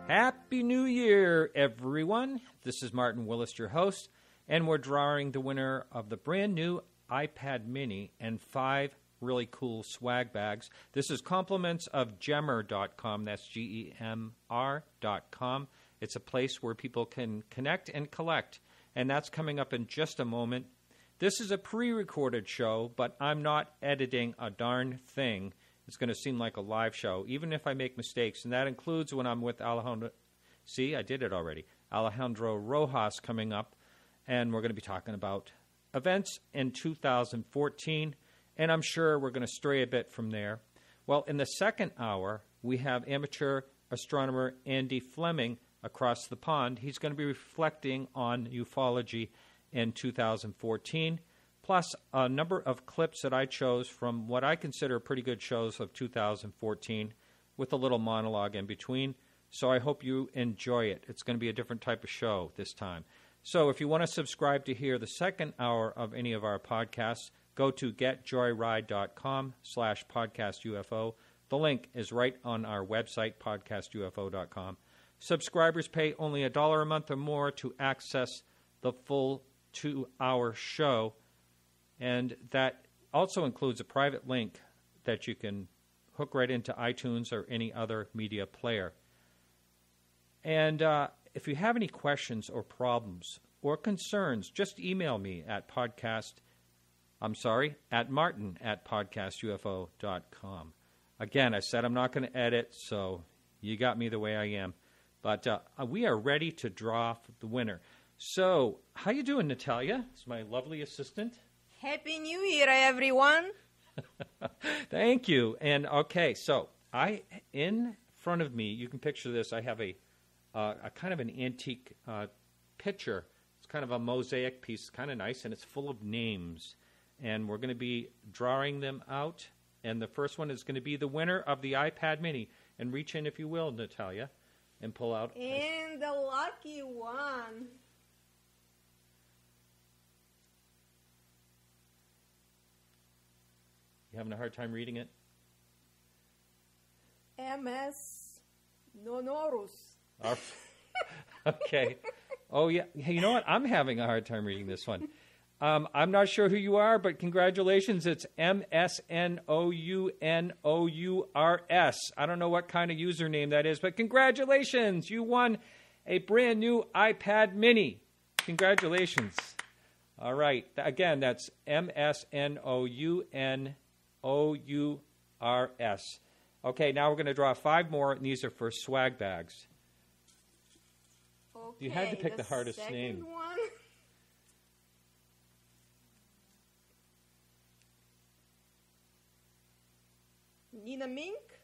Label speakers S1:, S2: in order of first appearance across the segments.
S1: Happy New Year, everyone. This is Martin Willis, your host, and we're drawing the winner of the brand new iPad mini and 5 really cool swag bags. This is compliments of Gemmer.com. That's GEMR.com. It's a place where people can connect and collect, and that's coming up in just a moment. This is a pre-recorded show, but I'm not editing a darn thing. It's going to seem like a live show, even if I make mistakes, and that includes when I'm with Alejandro. See, I did it already. Alejandro Rojas coming up, and we're going to be talking about events in 2014, and I'm sure we're going to stray a bit from there. Well, in the second hour, we have amateur astronomer Andy Fleming across the pond. He's going to be reflecting on ufology in 2014. Plus, a number of clips that I chose from what I consider pretty good shows of 2014 with a little monologue in between. So I hope you enjoy it. It's going to be a different type of show this time. So if you want to subscribe to hear the second hour of any of our podcasts, go to getjoyride.com/podcastufo. The link is right on our website, podcastufo.com. Subscribers pay only $1 a month or more to access the full 2-hour show. And that also includes a private link that you can hook right into iTunes or any other media player. And if you have any questions or problems or concerns, just email me at martin@podcastufo.com. Again, I said I'm not going to edit, so you got me the way I am. But we are ready to draw the winner. So, how you doing, Natalia? It's my lovely assistant.
S2: Happy New Year, everyone.
S1: Thank you. And okay, so in front of me, you can picture this. I have a kind of an antique picture. It's kind of a mosaic piece, kind of nice, and it's full of names. And we're going to be drawing them out. And the first one is going to be the winner of the iPad mini. And reach in, if you will, Natalia, and pull out.
S2: And the lucky one.
S1: You having a hard time reading it?
S2: MS Nonorus.
S1: Okay. Oh, yeah. Hey, you know what? I'm having a hard time reading this one. I'm not sure who you are, but congratulations. It's MSNOUNOURS. I don't know what kind of username that is, but congratulations. You won a brand new iPad mini. Congratulations. All right. Again, that's MSNOUNOURS. Okay, now we're going to draw 5 more, and these are for swag bags.
S2: Okay,
S1: you had to pick the hardest name.
S2: One. Nina Mink?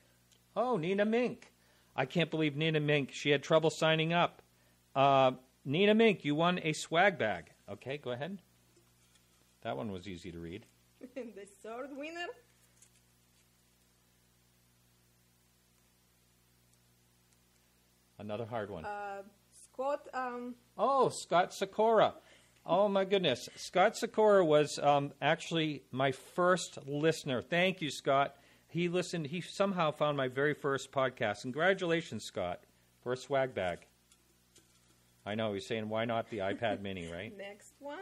S1: Oh, Nina Mink. I can't believe Nina Mink. She had trouble signing up. Nina Mink, you won a swag bag. Okay, go ahead. That one was easy to read.
S2: The third winner?
S1: Another hard one.
S2: Scott.
S1: Oh, Scott Sikora. Oh, my goodness. Scott Sikora was actually my first listener. Thank you, Scott. He listened. He somehow found my very first podcast. Congratulations, Scott, for a swag bag. I know. He's saying, why not the iPad mini, right?
S2: Next one.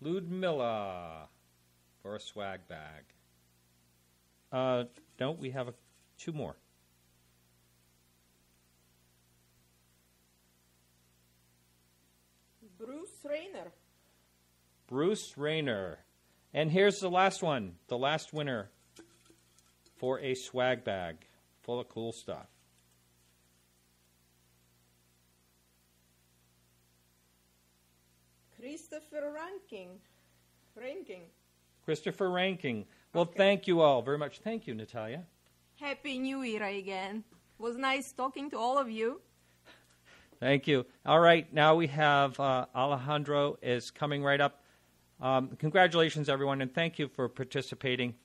S2: Ludmila
S1: for a swag bag. No, we have 2 more. Bruce Rayner. And here's the last one, the last winner for a swag bag full of cool stuff. Christopher Ranking. Well,
S2: Okay.
S1: Thank you all very much. Thank you, Natalia.
S2: Happy New Year again. It was nice talking to all of you.
S1: Thank you. All right, now we have Alejandro is coming right up. Congratulations, everyone, and thank you for participating.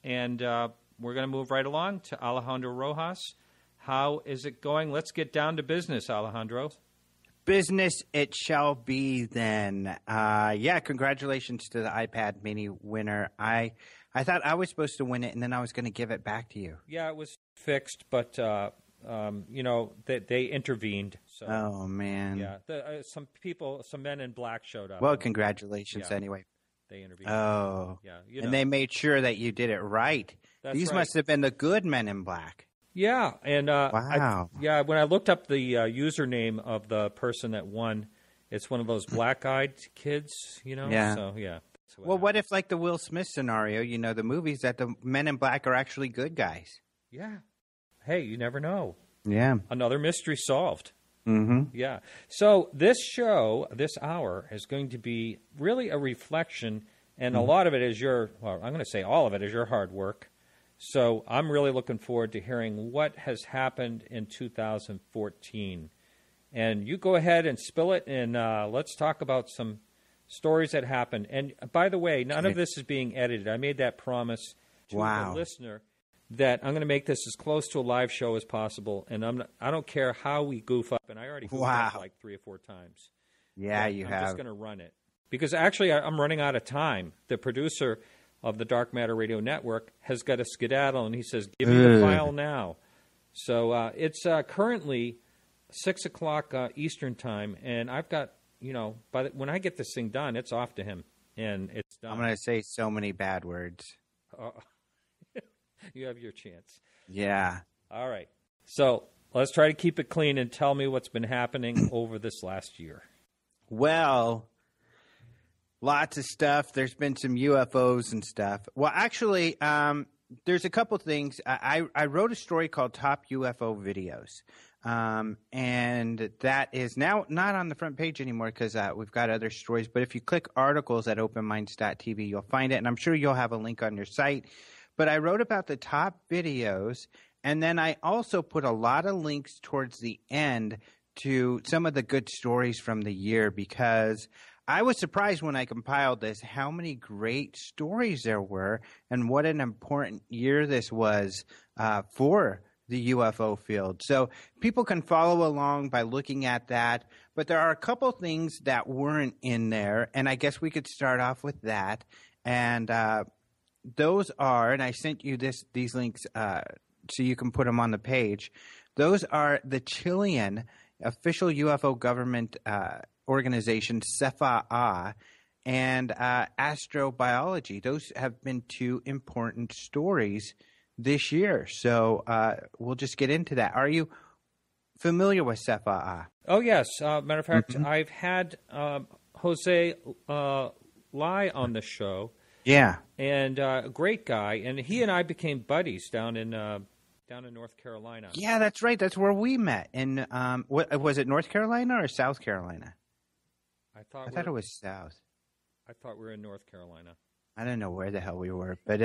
S1: And we're going to move right along to Alejandro Rojas. How is it going? Let's get down to business, Alejandro.
S3: Business it shall be then. Congratulations to the iPad mini winner. I I thought I was supposed to win it, and then I was going to give it back to you.
S1: Yeah, it was fixed, but they intervened. So,
S3: Oh man.
S1: yeah, some men in black showed up.
S3: Well, congratulations anyway.
S1: They intervened.
S3: Oh.
S1: Yeah,
S3: and they made sure that you did it right.
S1: That's
S3: These
S1: right.
S3: must have been the good men in black.
S1: Yeah, and
S3: wow.
S1: when I looked up the username of the person that won, it's one of those black-eyed kids,
S3: Yeah.
S1: So yeah.
S3: Well, what if, like the Will Smith scenario, the movies, that the men in black are actually good guys?
S1: Yeah. Hey, you never know.
S3: Yeah.
S1: Another mystery solved.
S3: Mm-hmm.
S1: Yeah. So this show, this hour, is going to be really a reflection, and a lot of it is I'm going to say all of it is your hard work. So I'm really looking forward to hearing what has happened in 2014. And you go ahead and spill it, and let's talk about some stories that happened. And by the way, none of this is being edited. I made that promise to the listener that I'm going to make this as close to a live show as possible. And I don't care how we goof up. And I already goofed up like 3 or 4 times.
S3: Yeah,
S1: I'm just going to run it. Because actually, I'm running out of time. The producer of the Dark Matter Radio Network has got a skedaddle, and he says, give me the file now. So it's currently 6 o'clock Eastern time, and I've got, when I get this thing done, it's off to him, and it's done.
S3: I'm going to say so many bad words.
S1: You have your chance.
S3: Yeah.
S1: All right. So let's try to keep it clean and tell me what's been happening over this last year.
S3: Well, lots of stuff. There's been some UFOs and stuff. Well, actually, there's a couple things. I wrote a story called Top UFO Videos. And that is now not on the front page anymore because we've got other stories. But if you click articles at openminds.tv, you'll find it. And I'm sure you'll have a link on your site. But I wrote about the top videos. And then I also put a lot of links towards the end to some of the good stories from the year, because I was surprised when I compiled this how many great stories there were and what an important year this was for the UFO field. So people can follow along by looking at that. But there are a couple things that weren't in there, and I guess we could start off with that. And those are, and I sent you these links so you can put them on the page. Those are the Chilean official UFO government organization, CFA, and astrobiology. Those have been 2 important stories this year. So we'll just get into that. Are you familiar with CFA?
S1: Oh, yes. Matter of fact, I've had Jose Lai on the show.
S3: Yeah.
S1: And a great guy. And he and I became buddies down in North Carolina.
S3: Yeah, that's right. That's where we met. In what was it, North Carolina or South Carolina? I thought it was South.
S1: I thought we were in North Carolina.
S3: I don't know where the hell we were, but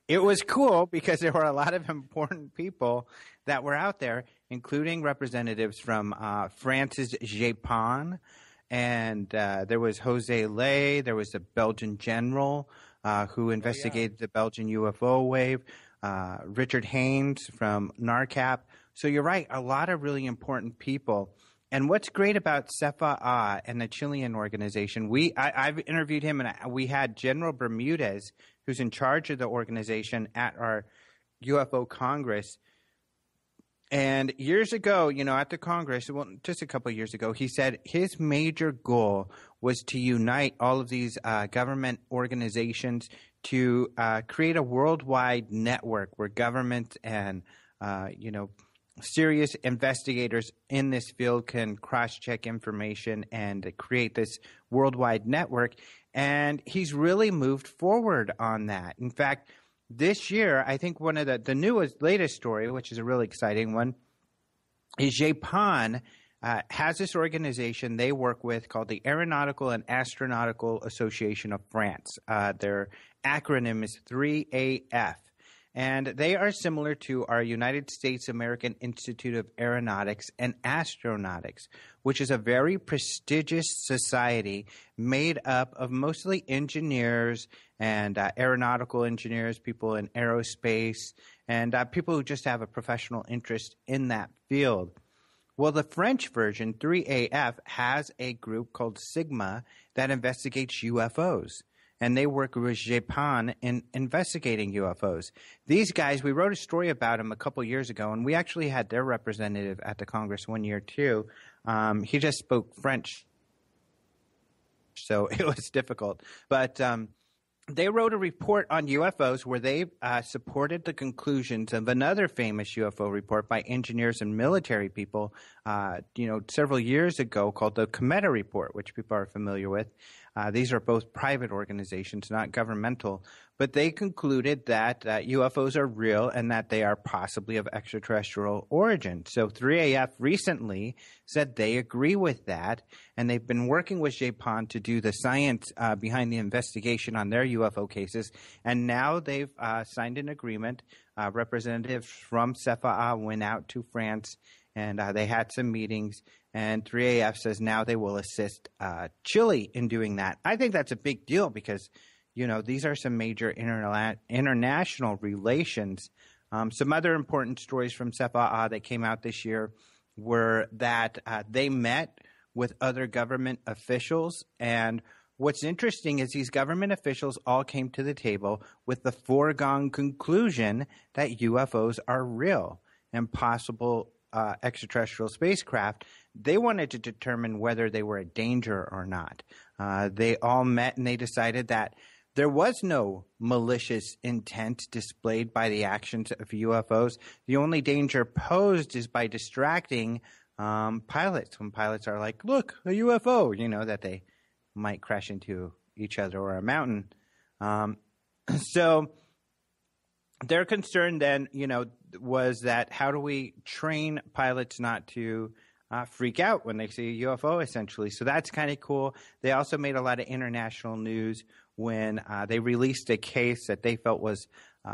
S3: it was cool because there were a lot of important people that were out there, including representatives from France's Japan, and there was Jose Lay. There was a Belgian general who investigated the Belgian UFO wave. Richard Haynes from NARCAP. So you're right, a lot of really important people. And what's great about CFA and the Chilean organization, I've interviewed him, and we had General Bermudez, who's in charge of the organization, at our UFO Congress. And years ago, at the Congress, well, just a couple of years ago, he said his major goal was to unite all of these government organizations to create a worldwide network where government and, serious investigators in this field can cross-check information and create this worldwide network. And he's really moved forward on that. In fact, this year, I think one of the latest story, which is a really exciting one, is Japan has this organization they work with called the Aeronautical and Astronautical Association of France. Their acronym is 3AF. And they are similar to our United States American Institute of Aeronautics and Astronautics, which is a very prestigious society made up of mostly engineers and aeronautical engineers, people in aerospace, and people who just have a professional interest in that field. Well, the French version, 3AF, has a group called Sigma that investigates UFOs. and they work with Japan in investigating UFOs. These guys, we wrote a story about them a couple years ago, and we actually had their representative at the Congress one year too. He just spoke French, so it was difficult. But they wrote a report on UFOs where they supported the conclusions of another famous UFO report by engineers and military people, several years ago, called the Cometa Report, which people are familiar with. These are both private organizations, not governmental, but they concluded that UFOs are real and that they are possibly of extraterrestrial origin. So 3AF recently said they agree with that, and they've been working with Japan to do the science behind the investigation on their UFO cases, and now they've signed an agreement. Representatives from CFA went out to France, and they had some meetings, and 3AF says now they will assist Chile in doing that. I think that's a big deal because, these are some major international relations. Some other important stories from CFA that came out this year were that they met with other government officials, and what's interesting is these government officials all came to the table with the foregone conclusion that UFOs are real and possible extraterrestrial spacecraft. They wanted to determine whether they were a danger or not. They all met and they decided that there was no malicious intent displayed by the actions of UFOs. The only danger posed is by distracting pilots. When pilots are like, look, a UFO, that they might crash into each other or a mountain. So their concern then, was that how do we train pilots not to freak out when they see a UFO, essentially. So that's kind of cool. They also made a lot of international news when they released a case that they felt was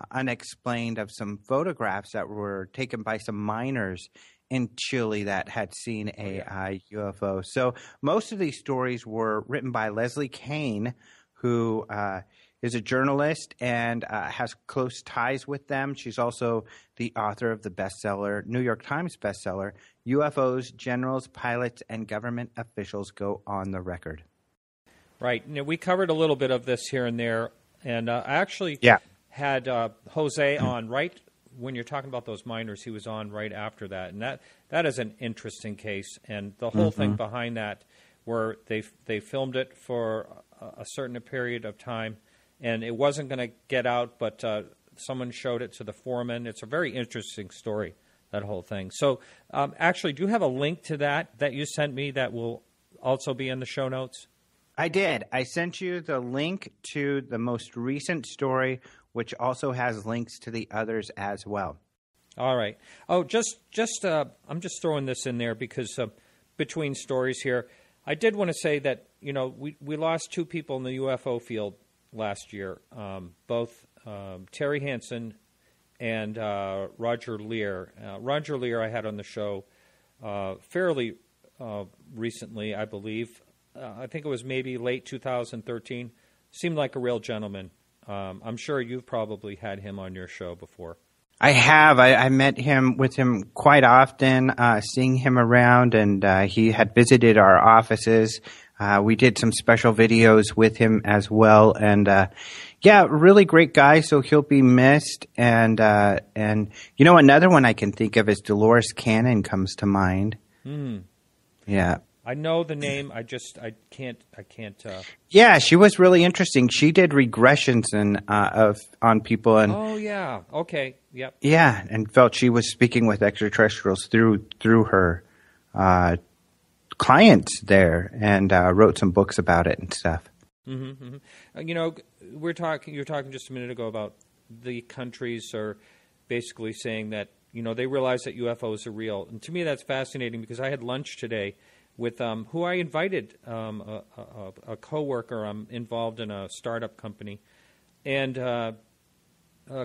S3: unexplained of some photographs that were taken by some miners in Chile that had seen a UFO. So most of these stories were written by Leslie Kane, who is a journalist and has close ties with them. She's also the author of the bestseller, New York Times bestseller, UFOs, Generals, Pilots, and Government Officials Go on the Record.
S1: Right. We covered a little bit of this here and there, and I actually had Jose on right when you're talking about those miners. He was on right after that, and that is an interesting case, and the whole thing behind that, where they filmed it for a certain period of time, and it wasn't going to get out, but someone showed it to the foreman. It's a very interesting story, that whole thing. So actually, do you have a link to that you sent me that will also be in the show notes?
S3: I did. I sent you the link to the most recent story, which also has links to the others as well.
S1: All right. Oh, I'm just throwing this in there because between stories here, I did want to say that, we lost two people in the UFO field last year, both Terry Hansen and Roger Lear. Roger Lear I had on the show fairly recently, I believe. I think it was maybe late 2013. Seemed like a real gentleman. I'm sure you've probably had him on your show before.
S3: I have. I met with him quite often, seeing him around, and he had visited our offices. We did some special videos with him as well, and really great guy. So he'll be missed. And another one I can think of is Dolores Cannon comes to mind. Yeah.
S1: I know the name. I can't.
S3: Yeah, she was really interesting. She did regressions on people, and
S1: oh yeah, okay, yep.
S3: Yeah, and felt she was speaking with extraterrestrials through her clients there, and wrote some books about it and stuff.
S1: Mm-hmm, mm-hmm. You were talking just a minute ago about the countries are basically saying that they realize that UFOs are real, and to me that's fascinating because I had lunch today with who I invited, a coworker. I'm involved in a startup company, and a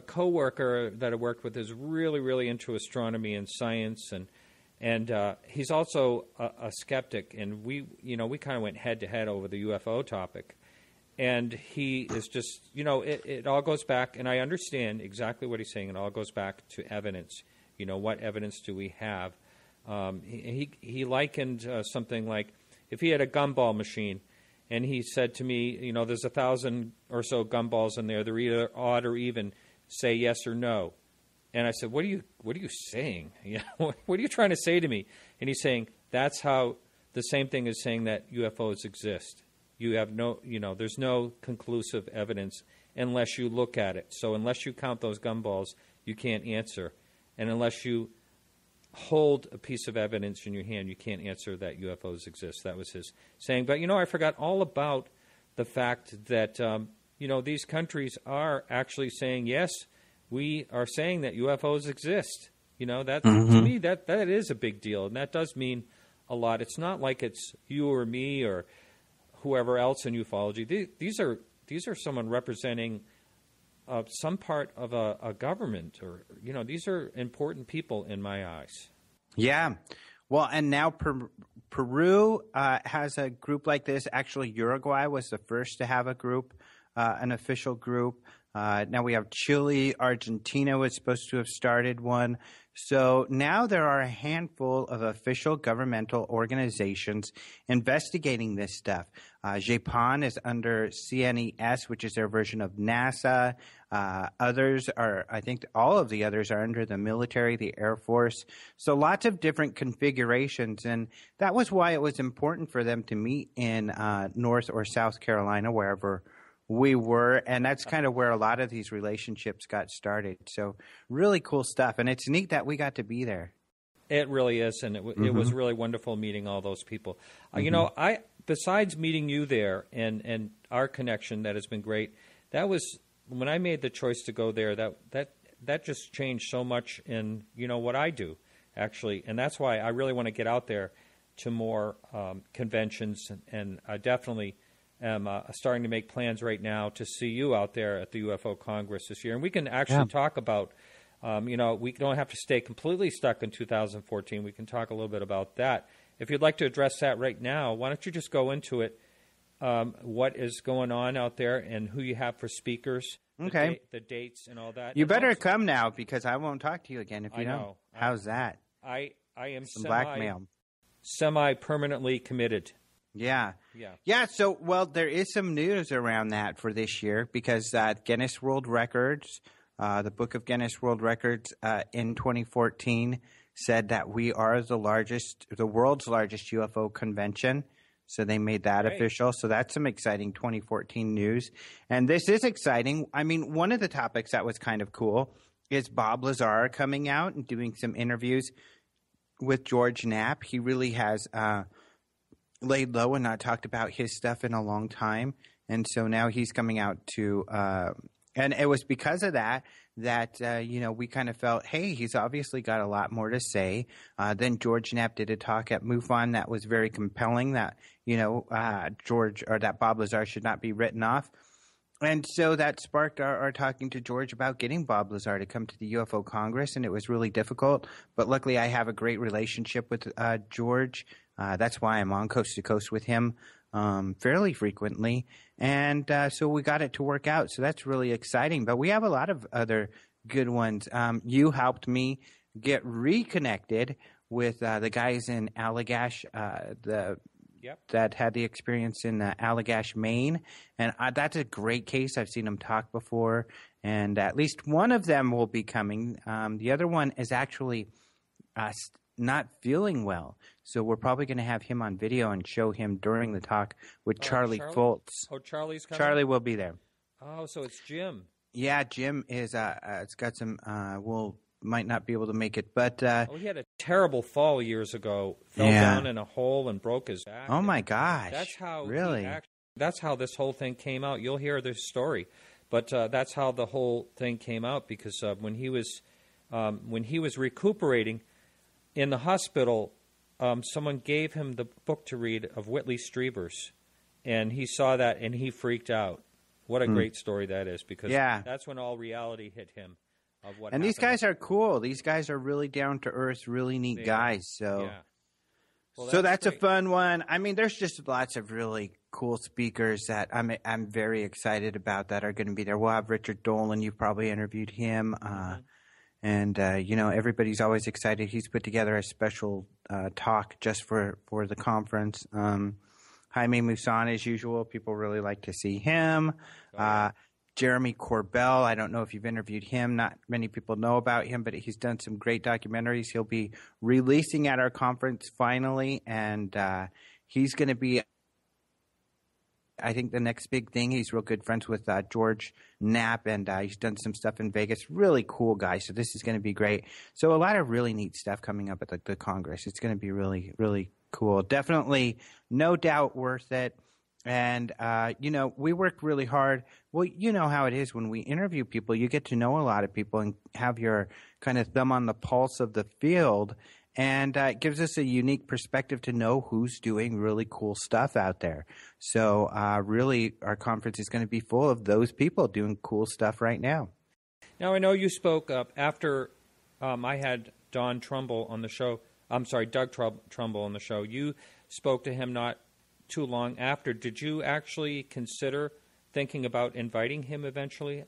S1: coworker that I worked with is really, really into astronomy and science, and he's also a skeptic. And we kind of went head to head over the UFO topic, and he is just, it all goes back, and I understand exactly what he's saying. It all goes back to evidence. What evidence do we have? He likened something like if he had a gumball machine And he said to me, there's 1,000 or so gumballs in there. They're either odd or even. Say yes or no. And I said, what are you saying? What are you trying to say to me? And he's saying, that's how the same thing as saying that UFOs exist. You have there's no conclusive evidence unless you look at it. So unless you count those gumballs, you can't answer. And unless you hold a piece of evidence in your hand, you can't answer that UFOs exist. That was his saying. But, I forgot all about the fact that, these countries are actually saying, yes, we are saying that UFOs exist. That to me, that is a big deal. And that does mean a lot. It's not like it's you or me or whoever else in ufology. These are someone representing some part of a government, or these are important people in my eyes.
S3: Yeah, well, and now Peru has a group like this. Actually, Uruguay was the first to have a group, an official group. Now we have Chile. Argentina was supposed to have started one. So now there are a handful of official governmental organizations investigating this stuff. Japan is under CNES, which is their version of NASA. Others are, I think all of the others are under the military, the Air Force. So lots of different configurations. And that was why it was important for them to meet in North or South Carolina, wherever we were, and that's kind of where a lot of these relationships got started. So really cool stuff, and it's neat that we got to be there.
S1: It really is, and it was really wonderful meeting all those people. I besides meeting you there and our connection that has been great, that was when I made the choice to go there. That just changed so much in what I do actually, and that's why I really want to get out there to more conventions, and I definitely am starting to make plans right now to see you out there at the UFO Congress this year. And we can actually talk about, we don't have to stay completely stuck in 2014. We can talk a little bit about that. If you'd like to address that right now, why don't you just go into it, what is going on out there and who you have for speakers,
S3: okay,
S1: the dates and all that.
S3: You better come now because I won't talk to you again if you don't. How's that?
S1: I am
S3: blackmail.
S1: Semi-permanently committed.
S3: Yeah. So, there is some news around that for this year because Guinness World Records, the Book of Guinness World Records in 2014 said that we are the world's largest UFO convention. So they made that official. So that's some exciting 2014 news. And this is exciting. I mean, one of the topics that was kind of cool is Bob Lazar coming out and doing some interviews with George Knapp. He really has laid low and not talked about his stuff in a long time, and so now he's coming out to and it was because of that we kind of felt, hey, he's obviously got a lot more to say. Then George Knapp did a talk at MUFON that was very compelling, that that Bob Lazar should not be written off. And so that sparked our talking to George about getting Bob Lazar to come to the UFO Congress, and it was really difficult. But luckily I have a great relationship with George. That's why I'm on Coast to Coast with him fairly frequently. And so we got it to work out. So that's really exciting. But we have a lot of other good ones. You helped me get reconnected with the guys in Allagash, that had the experience in Allagash, Maine. And that's a great case. I've seen them talk before. And at least one of them will be coming. The other one is actually not feeling well. So we're probably going to have him on video and show him during the talk with Charlie Fultz.
S1: Oh, Charlie's coming?
S3: Charlie will be there.
S1: Oh, so it's Jim.
S3: Yeah, Jim is it's got some might not be able to make it, but
S1: he had a terrible fall years ago. Fell down in a hole and broke his back.
S3: Oh my gosh.
S1: That's how
S3: that's
S1: how this whole thing came out. You'll hear this story. But that's how the whole thing came out, because when he was recuperating in the hospital, someone gave him the book to read of Whitley Strieber's, and he saw that and he freaked out. What a great story that is, because that's when all reality hit him of what happened.
S3: These guys are cool. These guys are really down to earth, really neat guys. So, that's a fun one. I mean, there's just lots of really cool speakers that I'm very excited about that are going to be there. We'll have Richard Dolan. You've probably interviewed him. And, everybody's always excited. He's put together a special talk just for the conference. Jaime Maussan, as usual. People really like to see him. Jeremy Corbell, I don't know if you've interviewed him. Not many people know about him, but he's done some great documentaries. He'll be releasing at our conference finally, and he's going to be, I think, the next big thing. He's real good friends with George Knapp, and he's done some stuff in Vegas. Really cool guy, so this is going to be great. So a lot of really neat stuff coming up at the Congress. It's going to be really, really cool. Definitely, no doubt worth it. And, we worked really hard. Well, you know how it is when we interview people. You get to know a lot of people and have your kind of thumb on the pulse of the field. And it gives us a unique perspective to know who's doing really cool stuff out there. So really, our conference is going to be full of those people doing cool stuff right now.
S1: Now, I know you spoke up after I had Don Trumbull on the show. I'm sorry, Doug Trumbull on the show. You spoke to him not too long after. Did you actually consider thinking about inviting him eventually?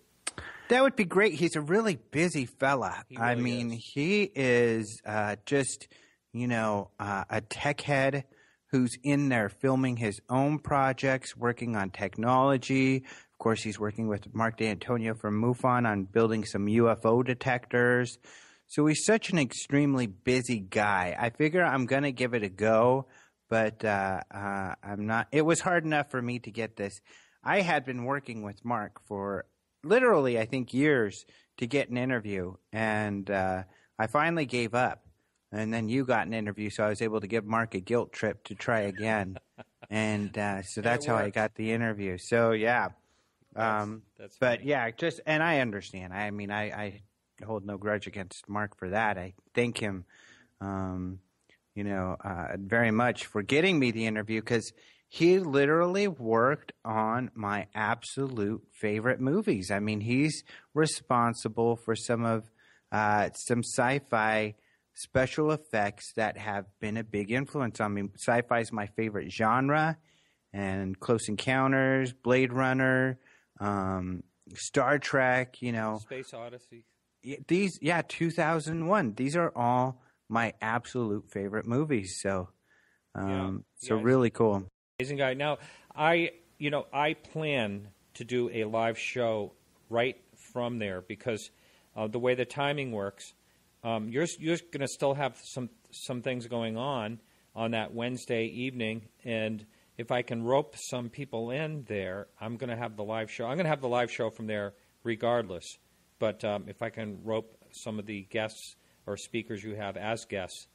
S3: That would be great. He's a really busy fella. He is just, a tech head who's in there filming his own projects, working on technology. Of course, he's working with Mark D'Antonio from MUFON on building some UFO detectors. So he's such an extremely busy guy. I figure I'm going to give it a go. But I'm not. It was hard enough for me to get this. I had been working with Mark for literally, I think, years to get an interview, and I finally gave up. And then you got an interview, so I was able to give Mark a guilt trip to try again. And so that's how I got the interview. So yeah,
S1: that's
S3: but
S1: funny.
S3: yeah, and I understand. I mean, I hold no grudge against Mark for that. I thank him. Very much for getting me the interview, because he literally worked on my absolute favorite movies. I mean, he's responsible for some sci-fi special effects that have been a big influence on me. Sci-fi is my favorite genre, and Close Encounters, Blade Runner, Star Trek,
S1: Space Odyssey.
S3: 2001. These are all my absolute favorite movies. So, really cool.
S1: Amazing guy. Now, I plan to do a live show right from there because the way the timing works, you're going to still have some things going on that Wednesday evening, and if I can rope some people in there, I'm going to have the live show. I'm going to have the live show from there regardless. But if I can rope some of the guests or speakers you have as guests,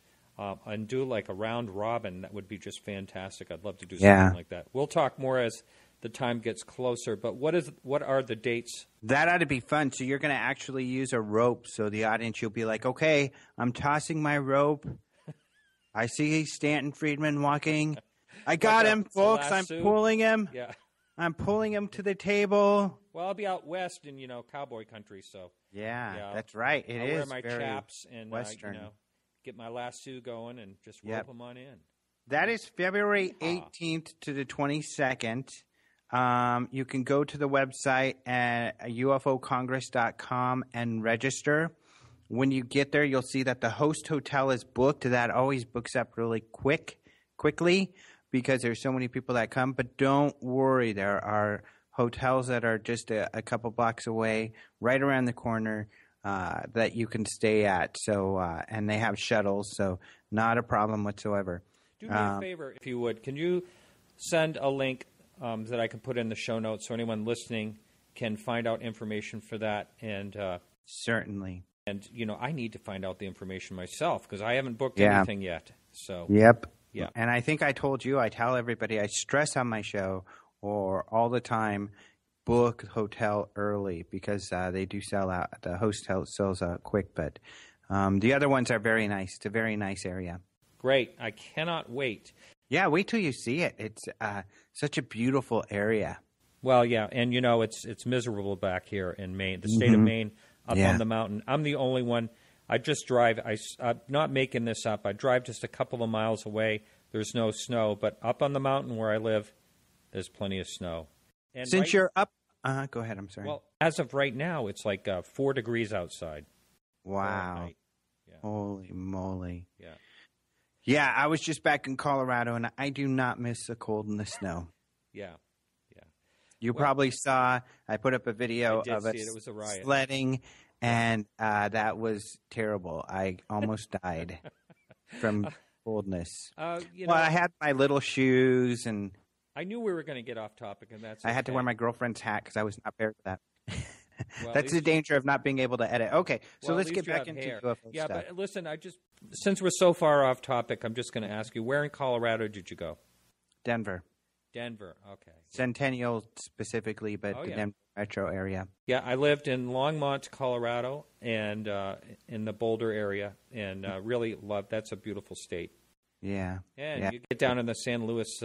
S1: and do like a round robin, that would be just fantastic. I'd love to do something like that. We'll talk more as the time gets closer, but what are the dates?
S3: That ought to be fun. So you're going to actually use a rope, so the audience, you'll be like, okay, I'm tossing my rope. I see Stanton Friedman walking. I got him, folks. I'm pulling him.
S1: Yeah.
S3: I'm pulling him to the table.
S1: Well, I'll be out west in, cowboy country, so.
S3: Yeah, that's right. I'll
S1: wear my chaps and,
S3: Western.
S1: get my lasso going and just rope them on in.
S3: That is February 18th to the 22nd. You can go to the website at ufocongress.com and register. When you get there, you'll see that the host hotel is booked. That always books up really quickly because there's so many people that come. But don't worry, there are hotels that are just a couple blocks away, right around the corner, that you can stay at. So, and they have shuttles, so not a problem whatsoever.
S1: Do me a favor, if you would. Can you send a link that I can put in the show notes so anyone listening can find out information for that? And
S3: certainly.
S1: And, I need to find out the information myself because I haven't booked anything yet. So.
S3: Yep.
S1: Yeah.
S3: And I think I told you, I tell everybody, I stress on my show or all the time, book hotel early because they do sell out. The hotel sells out quick, but the other ones are very nice. It's a very nice area.
S1: Great. I cannot wait.
S3: Yeah, wait till you see it. It's such a beautiful area.
S1: Well, yeah, and it's miserable back here in Maine, the state of Maine, up on the mountain. I'm the only one. I just drive. I'm not making this up. I drive just a couple of miles away. There's no snow, but up on the mountain where I live, there's plenty of snow. And
S3: since you're up, go ahead. I'm sorry.
S1: Well, as of right now, it's like 4 degrees outside.
S3: Wow! Yeah. Holy moly!
S1: Yeah.
S3: Yeah, I was just back in Colorado, and I do not miss the cold and the snow.
S1: Yeah.
S3: You probably saw I put up a video of us
S1: it was a riot.
S3: sledding, and that was terrible. I almost died from coldness.
S1: I
S3: had my little shoes, and
S1: I knew we were going to get off topic, and that's
S3: I had to wear my girlfriend's hat because I was not prepared for that.
S1: Well,
S3: that's the danger of not being able to edit. Okay, so let's get back into UFO stuff.
S1: Yeah, but listen, since we're so far off topic, I'm just going to ask you, where in Colorado did you go?
S3: Denver,
S1: okay.
S3: Centennial specifically, but the Denver metro area.
S1: Yeah, I lived in Longmont, Colorado, and in the Boulder area, and really loved. That's a beautiful state.
S3: Yeah.
S1: And you get down in the San Luis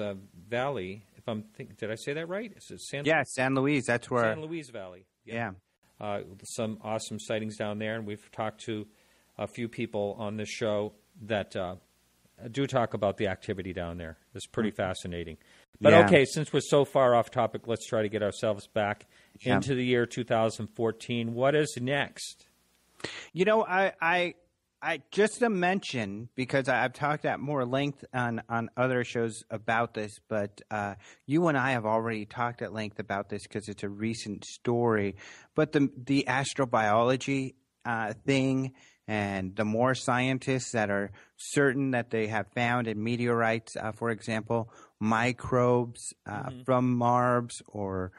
S1: Valley. If I'm thinking, did I say that right? Is it
S3: San Luis. That's where
S1: San Luis Valley.
S3: Yeah.
S1: Some awesome sightings down there, and we've talked to a few people on this show that do talk about the activity down there. It's pretty fascinating. But okay, since we're so far off topic, let's try to get ourselves back into the year 2014. What is next?
S3: You know, I just to mention, because I've talked at more length on other shows about this, but you and I have already talked at length about this because it's a recent story. But the astrobiology thing, and the more scientists that are certain that they have found in meteorites, for example, microbes from Mars or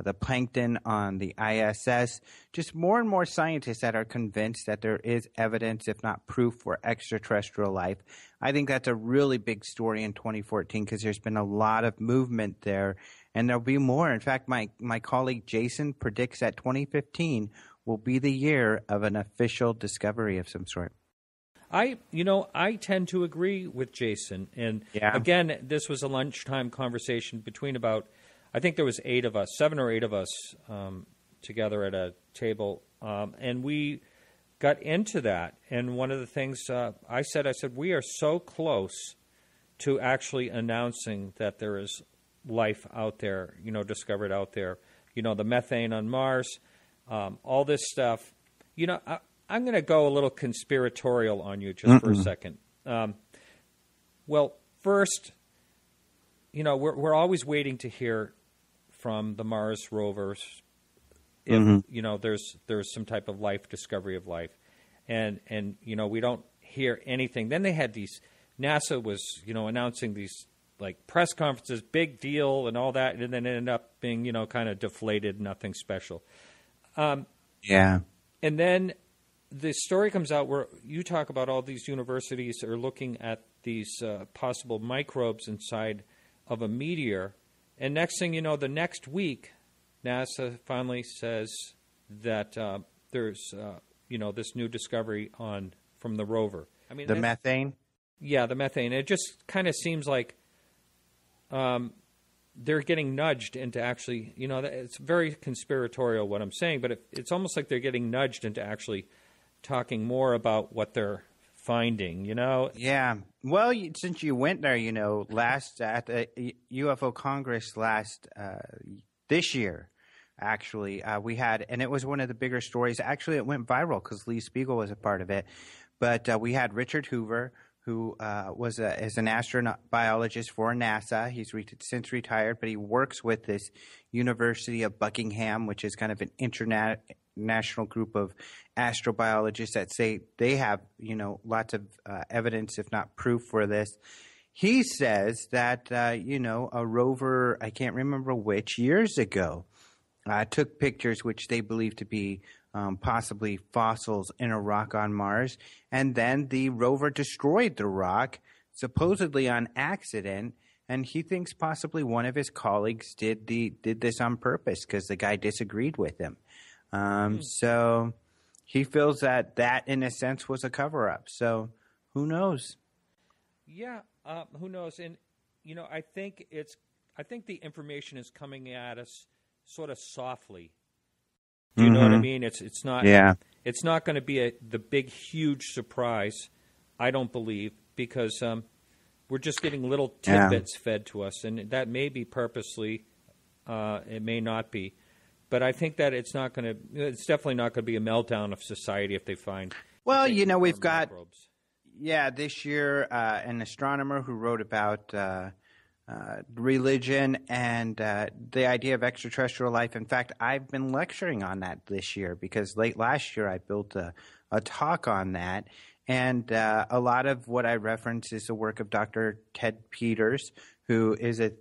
S3: the plankton on the ISS, just more and more scientists that are convinced that there is evidence, if not proof, for extraterrestrial life. I think that's a really big story in 2014 because there's been a lot of movement there, and there'll be more. In fact, my colleague Jason predicts that 2015 will be the year of an official discovery of some sort.
S1: I tend to agree with Jason. And again, this was a lunchtime conversation between I think there was 7 or 8 of us together at a table. And we got into that. And one of the things I said, we are so close to actually announcing that there is life out there, discovered out there. The methane on Mars, all this stuff. I'm going to go a little conspiratorial on you just for a second. Well, first, we're always waiting to hear from the Mars rovers if there's some type of discovery of life, and we don't hear anything. Then they had these. NASA was announcing these press conferences, big deal, and all that, and then it ended up being kind of deflated, nothing special. And then the story comes out where you talk about all these universities are looking at these possible microbes inside of a meteor. And next thing you know, the next week, NASA finally says that there's this new discovery from the rover. I mean,
S3: the methane?
S1: Yeah, the methane. It just kind of seems like they're getting nudged into actually, it's very conspiratorial what I'm saying, but it's almost like they're getting nudged into actually talking more about what they're finding, Yeah.
S3: Well, since you went there, last at the UFO Congress this year, actually, we had, and it was one of the bigger stories. Actually, it went viral because Lee Spiegel was a part of it. But we had Richard Hoover, who is an astrobiologist for NASA. He's since retired, but he works with this University of Buckingham, which is kind of an international group of astrobiologists that say they have, lots of evidence, if not proof, for this. He says that, a rover, I can't remember which, years ago, took pictures which they believe to be possibly fossils in a rock on Mars, and then the rover destroyed the rock, supposedly on accident, and he thinks possibly one of his colleagues did this on purpose because the guy disagreed with him. So he feels that in a sense was a cover-up. So who knows?
S1: Yeah, who knows? And I think the information is coming at us sort of softly. Do you know what I mean? It's not.
S3: Yeah.
S1: It's not going to be the big, huge surprise, I don't believe, because we're just getting little tidbits fed to us, and that may be purposely. It may not be, but I think that it's not going to. It's definitely not going to be a meltdown of society if they find.
S3: Well, we've got.
S1: Microbes.
S3: Yeah, this year, an astronomer who wrote about religion and the idea of extraterrestrial life. In fact, I've been lecturing on that this year because late last year I built a talk on that. And a lot of what I reference is the work of Dr. Ted Peters, who is a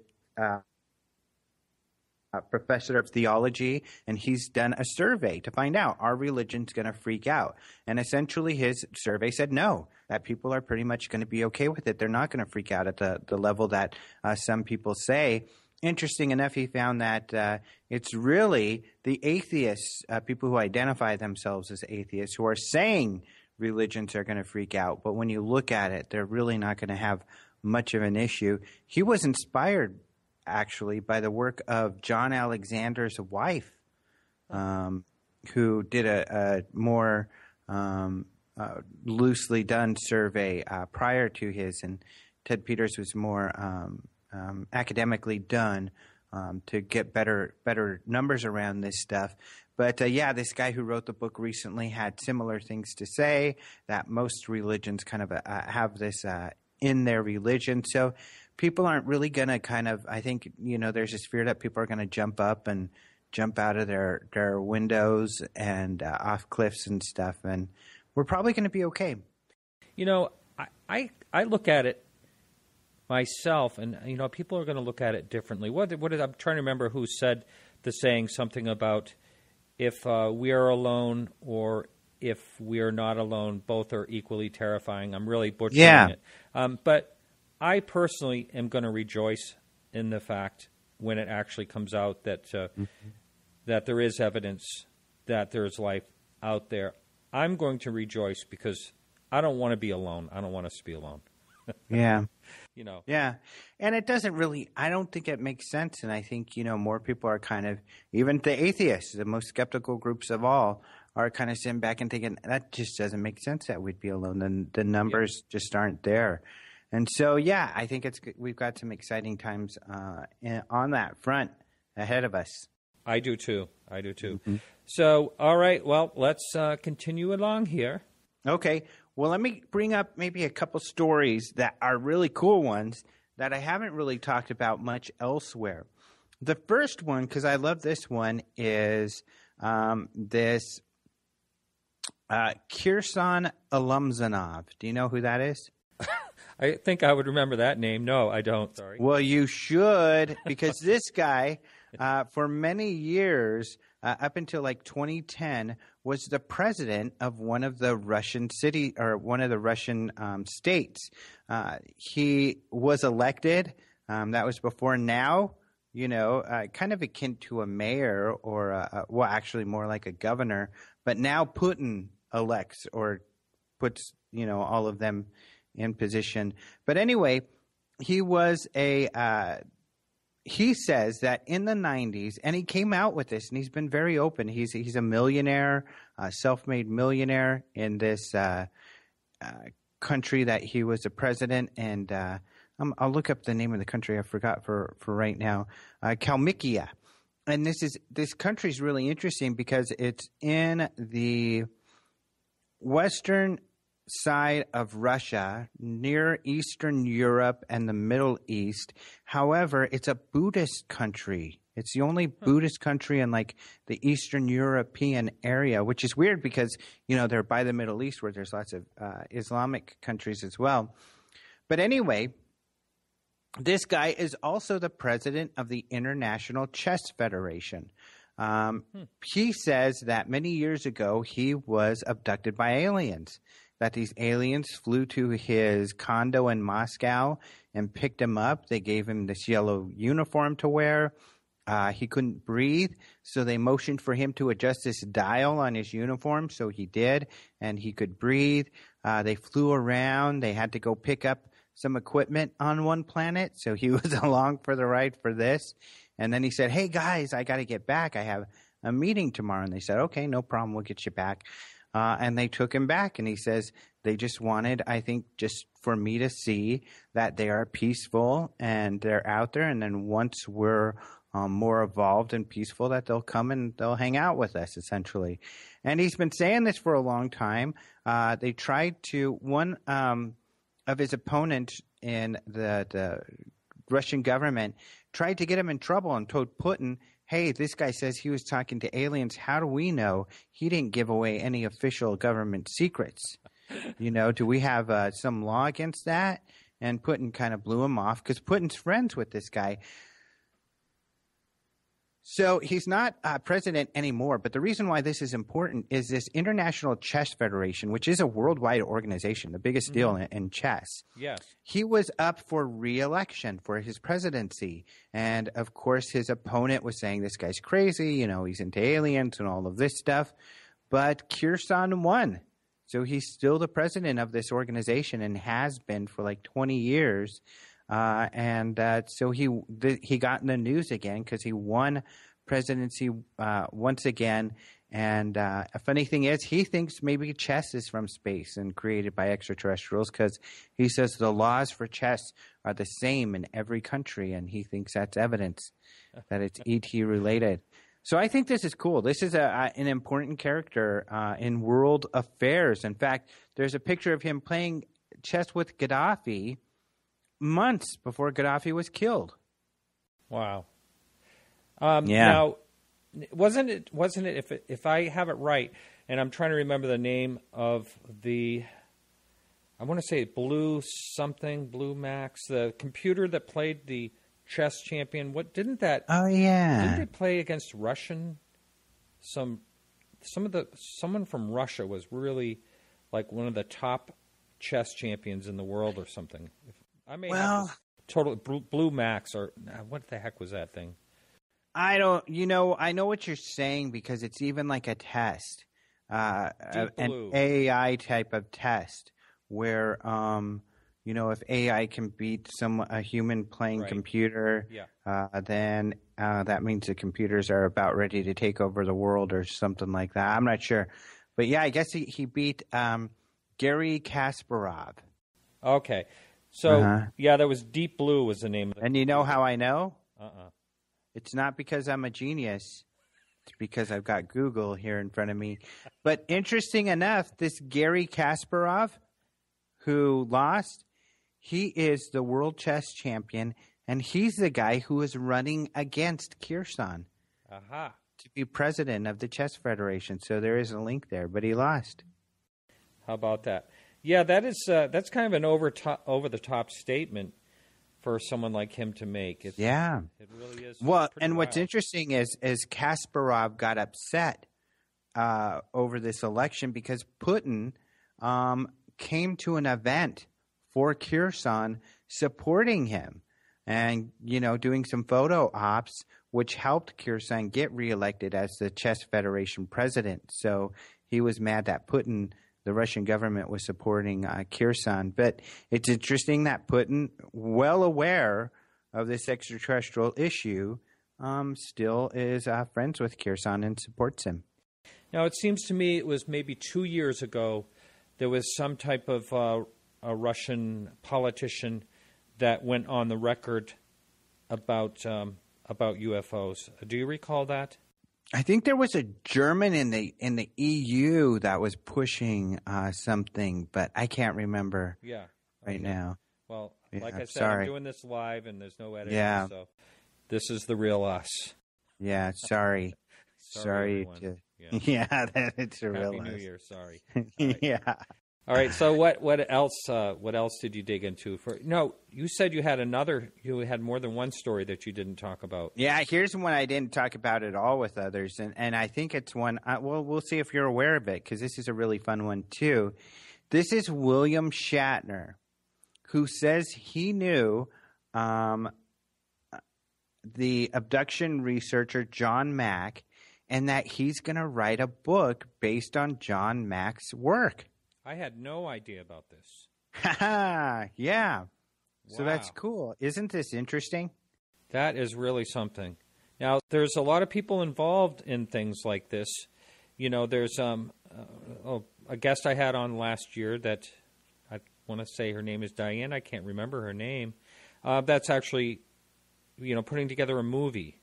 S3: professor of theology, and he's done a survey to find out, are religions going to freak out? And essentially his survey said no, that people are pretty much going to be okay with it. They're not going to freak out at the level that some people say. Interesting enough, he found that it's really the atheists, people who identify themselves as atheists, who are saying religions are going to freak out. But when you look at it, they're really not going to have much of an issue. He was inspired actually by the work of John Alexander's wife, who did a more loosely done survey prior to his, and Ted Peters was more academically done to get better numbers around this stuff. But yeah, this guy who wrote the book recently had similar things to say, that most religions kind of have this in their religion. So people aren't really going to kind of, I think, there's this fear that people are going to jump up and jump out of their windows and off cliffs and stuff. And we're probably going to be okay.
S1: I look at it myself, and, people are going to look at it differently. I'm trying to remember who said the saying, something about if we are alone or if we are not alone, both are equally terrifying. I'm really butchering it. But I personally am going to rejoice in the fact when it actually comes out that that there is evidence that there is life out there. I'm going to rejoice because I don't want to be alone. I don't want us to be alone.
S3: Yeah. Yeah. And it doesn't really, I don't think it makes sense. And I think, more people are kind of, even the atheists, the most skeptical groups of all, are kind of sitting back and thinking, that just doesn't make sense that we'd be alone. The numbers just aren't there. And so, yeah, I think we've got some exciting times on that front ahead of us.
S1: I do too.
S3: Mm-hmm.
S1: So, all right, well, let's continue along here.
S3: Okay. Well, let me bring up maybe a couple stories that are really cool ones that I haven't really talked about much elsewhere. The first one, because I love this one, is this Kirsan Alumzanov. Do you know who that is?
S1: I think I would remember that name. No, I don't. Sorry.
S3: Well, you should, because this guy, for many years, up until like 2010, was the president of one of the Russian states. He was elected. That was before now. Kind of akin to a mayor or, actually more like a governor. But now Putin elects or puts, all of them in position. But anyway, he was he says that in the 90s, and he came out with this, and he's been very open. He's a millionaire, self-made millionaire in this country that he was a president. And I'll look up the name of the country. I forgot for right now. Kalmykia. And this country is really interesting because it's in the western side of Russia, near Eastern Europe and the Middle East. However, it's a Buddhist country. It's the only Buddhist country in like the Eastern European area, which is weird because, they're by the Middle East where there's lots of Islamic countries as well. But anyway, this guy is also the president of the International Chess Federation. He says that many years ago he was abducted by aliens, that these aliens flew to his condo in Moscow and picked him up. They gave him this yellow uniform to wear. He couldn't breathe, so they motioned for him to adjust this dial on his uniform, so he did, and he could breathe. They flew around. They had to go pick up some equipment on one planet, so he was along for the ride for this. And then he said, hey, guys, I got to get back. I have a meeting tomorrow. And they said, okay, no problem. We'll get you back. And they took him back. And he says they just wanted, I think, just for me to see that they are peaceful and they're out there. And then once we're more evolved and peaceful, that they'll come and they'll hang out with us, essentially. And he's been saying this for a long time. They tried to, one of his opponents in the Russian government tried to get him in trouble and told Putin, hey, this guy says he was talking to aliens. How do we know he didn't give away any official government secrets? Do we have some law against that? And Putin kind of blew him off because Putin's friends with this guy. So he's not president anymore. But the reason why this is important is this International Chess Federation, which is a worldwide organization, the biggest deal in chess.
S1: Yes.
S3: He was up for re-election for his presidency. And, of course, his opponent was saying this guy's crazy. He's into aliens and all of this stuff. But Kirsan won. So he's still the president of this organization and has been for like 20 years. So he got in the news again because he won presidency once again. And a funny thing is, he thinks maybe chess is from space and created by extraterrestrials because he says the laws for chess are the same in every country, and he thinks that's evidence that it's ET related. So I think this is cool. This is an important character in world affairs. In fact, there's a picture of him playing chess with Gaddafi months before Gaddafi was killed. Wow.
S1: Now, wasn't it? If I have it right, and I'm trying to remember the name of I want to say Blue Max, the computer that played the chess champion. What didn't that?
S3: Oh yeah.
S1: Didn't they play against Russian? Someone from Russia was really like one of the top chess champions in the world or something. I may have this total Blue Max or what the heck was that thing?
S3: I don't. I know what you're saying because it's even like a test, an AI type of test where if AI can beat a human playing computer, then that means the computers are about ready to take over the world or something like that. I'm not sure. But, yeah, I guess he beat Garry Kasparov.
S1: Okay. So, that was Deep Blue was the name of it.
S3: And you know how I know? It's not because I'm a genius. It's because I've got Google here in front of me. But interesting enough, this Garry Kasparov, who lost, he is the world chess champion, and he's the guy who is running against Kirsan to be president of the Chess Federation. So there is a link there, but he lost.
S1: How about that? Yeah, that's kind of an over-the-top statement for someone like him to make. It really is.
S3: Well, and what's interesting is Kasparov got upset over this election because Putin came to an event for Kirsan supporting him and, doing some photo ops, which helped Kirsan get reelected as the Chess Federation president. So he was mad that Putin, the Russian government, was supporting Kirsan. But it's interesting that Putin, well aware of this extraterrestrial issue, still is friends with Kirsan and supports him.
S1: Now, it seems to me it was maybe 2 years ago there was some type of a Russian politician that went on the record about UFOs. Do you recall that?
S3: I think there was a German in the EU that was pushing something, but I can't remember right now.
S1: Well, like I said, I'm doing this live and there's no editing, so this is the real us.
S3: Yeah, sorry. Sorry. It's a real us.
S1: Happy New Year, sorry.
S3: Yeah.
S1: All right, so what else did you dig into? You said you had more than one story that you didn't talk about.
S3: Yeah, here's one I didn't talk about at all with others, and I think it's one, we'll see if you're aware of it, because this is a really fun one too. This is William Shatner, who says he knew the abduction researcher John Mack, and that he's going to write a book based on John Mack's work.
S1: I had no idea about this.
S3: Yeah.
S1: Wow.
S3: So that's cool. Isn't this interesting?
S1: That is really something. Now, there's a lot of people involved in things like this. There's a guest I had on last year that I want to say her name is Diane. I can't remember her name. That's actually, putting together a movie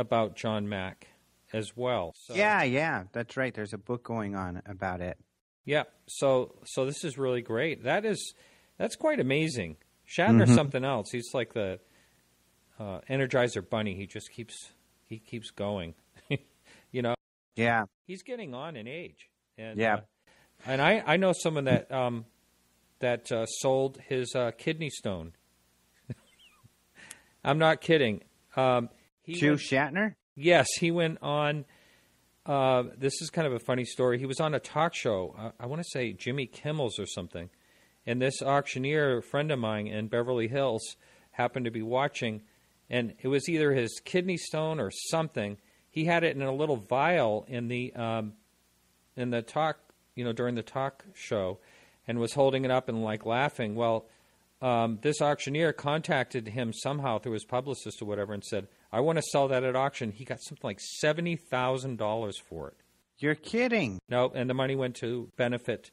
S1: about John Mack as well. So,
S3: Yeah, that's right. There's a book going on about it.
S1: Yeah, so this is really great. That's quite amazing. Shatner's something else. He's like the Energizer Bunny. He just keeps going. You know.
S3: Yeah.
S1: He's getting on in age. And,
S3: yeah.
S1: And I know someone that sold his kidney stone. I'm not kidding.
S3: To Shatner?
S1: Yes, he went on. This is kind of a funny story. He was on a talk show. I want to say Jimmy Kimmel's or something. And this auctioneer, a friend of mine in Beverly Hills, happened to be watching. And it was either his kidney stone or something. He had it in a little vial in the talk, during the talk show, and was holding it up and like laughing. Well, this auctioneer contacted him somehow through his publicist or whatever and said, I want to sell that at auction. He got something like $70,000 for it.
S3: You're kidding.
S1: No, and the money went to benefit.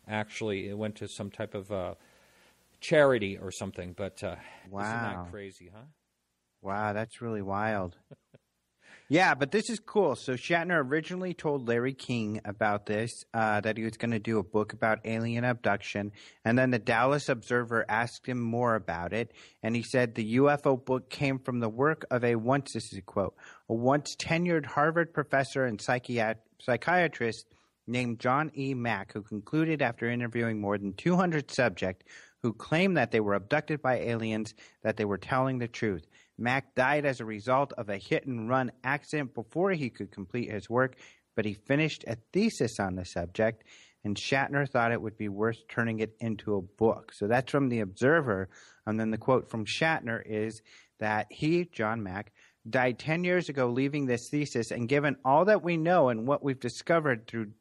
S1: Actually, it went to some type of charity or something. But
S3: wow.
S1: Isn't that crazy, huh?
S3: Wow, that's really wild. Yeah, but this is cool. So Shatner originally told Larry King about this, that he was going to do a book about alien abduction. And then the Dallas Observer asked him more about it. And he said the UFO book came from the work of this is a quote, a once tenured Harvard professor and psychiatrist named John E. Mack, who concluded after interviewing more than 200 subjects who claimed that they were abducted by aliens that they were telling the truth. Mack died as a result of a hit-and-run accident before he could complete his work, but he finished a thesis on the subject, and Shatner thought it would be worth turning it into a book. So that's from The Observer. And then the quote from Shatner is that he, John Mack, died 10 years ago leaving this thesis, and given all that we know and what we've discovered through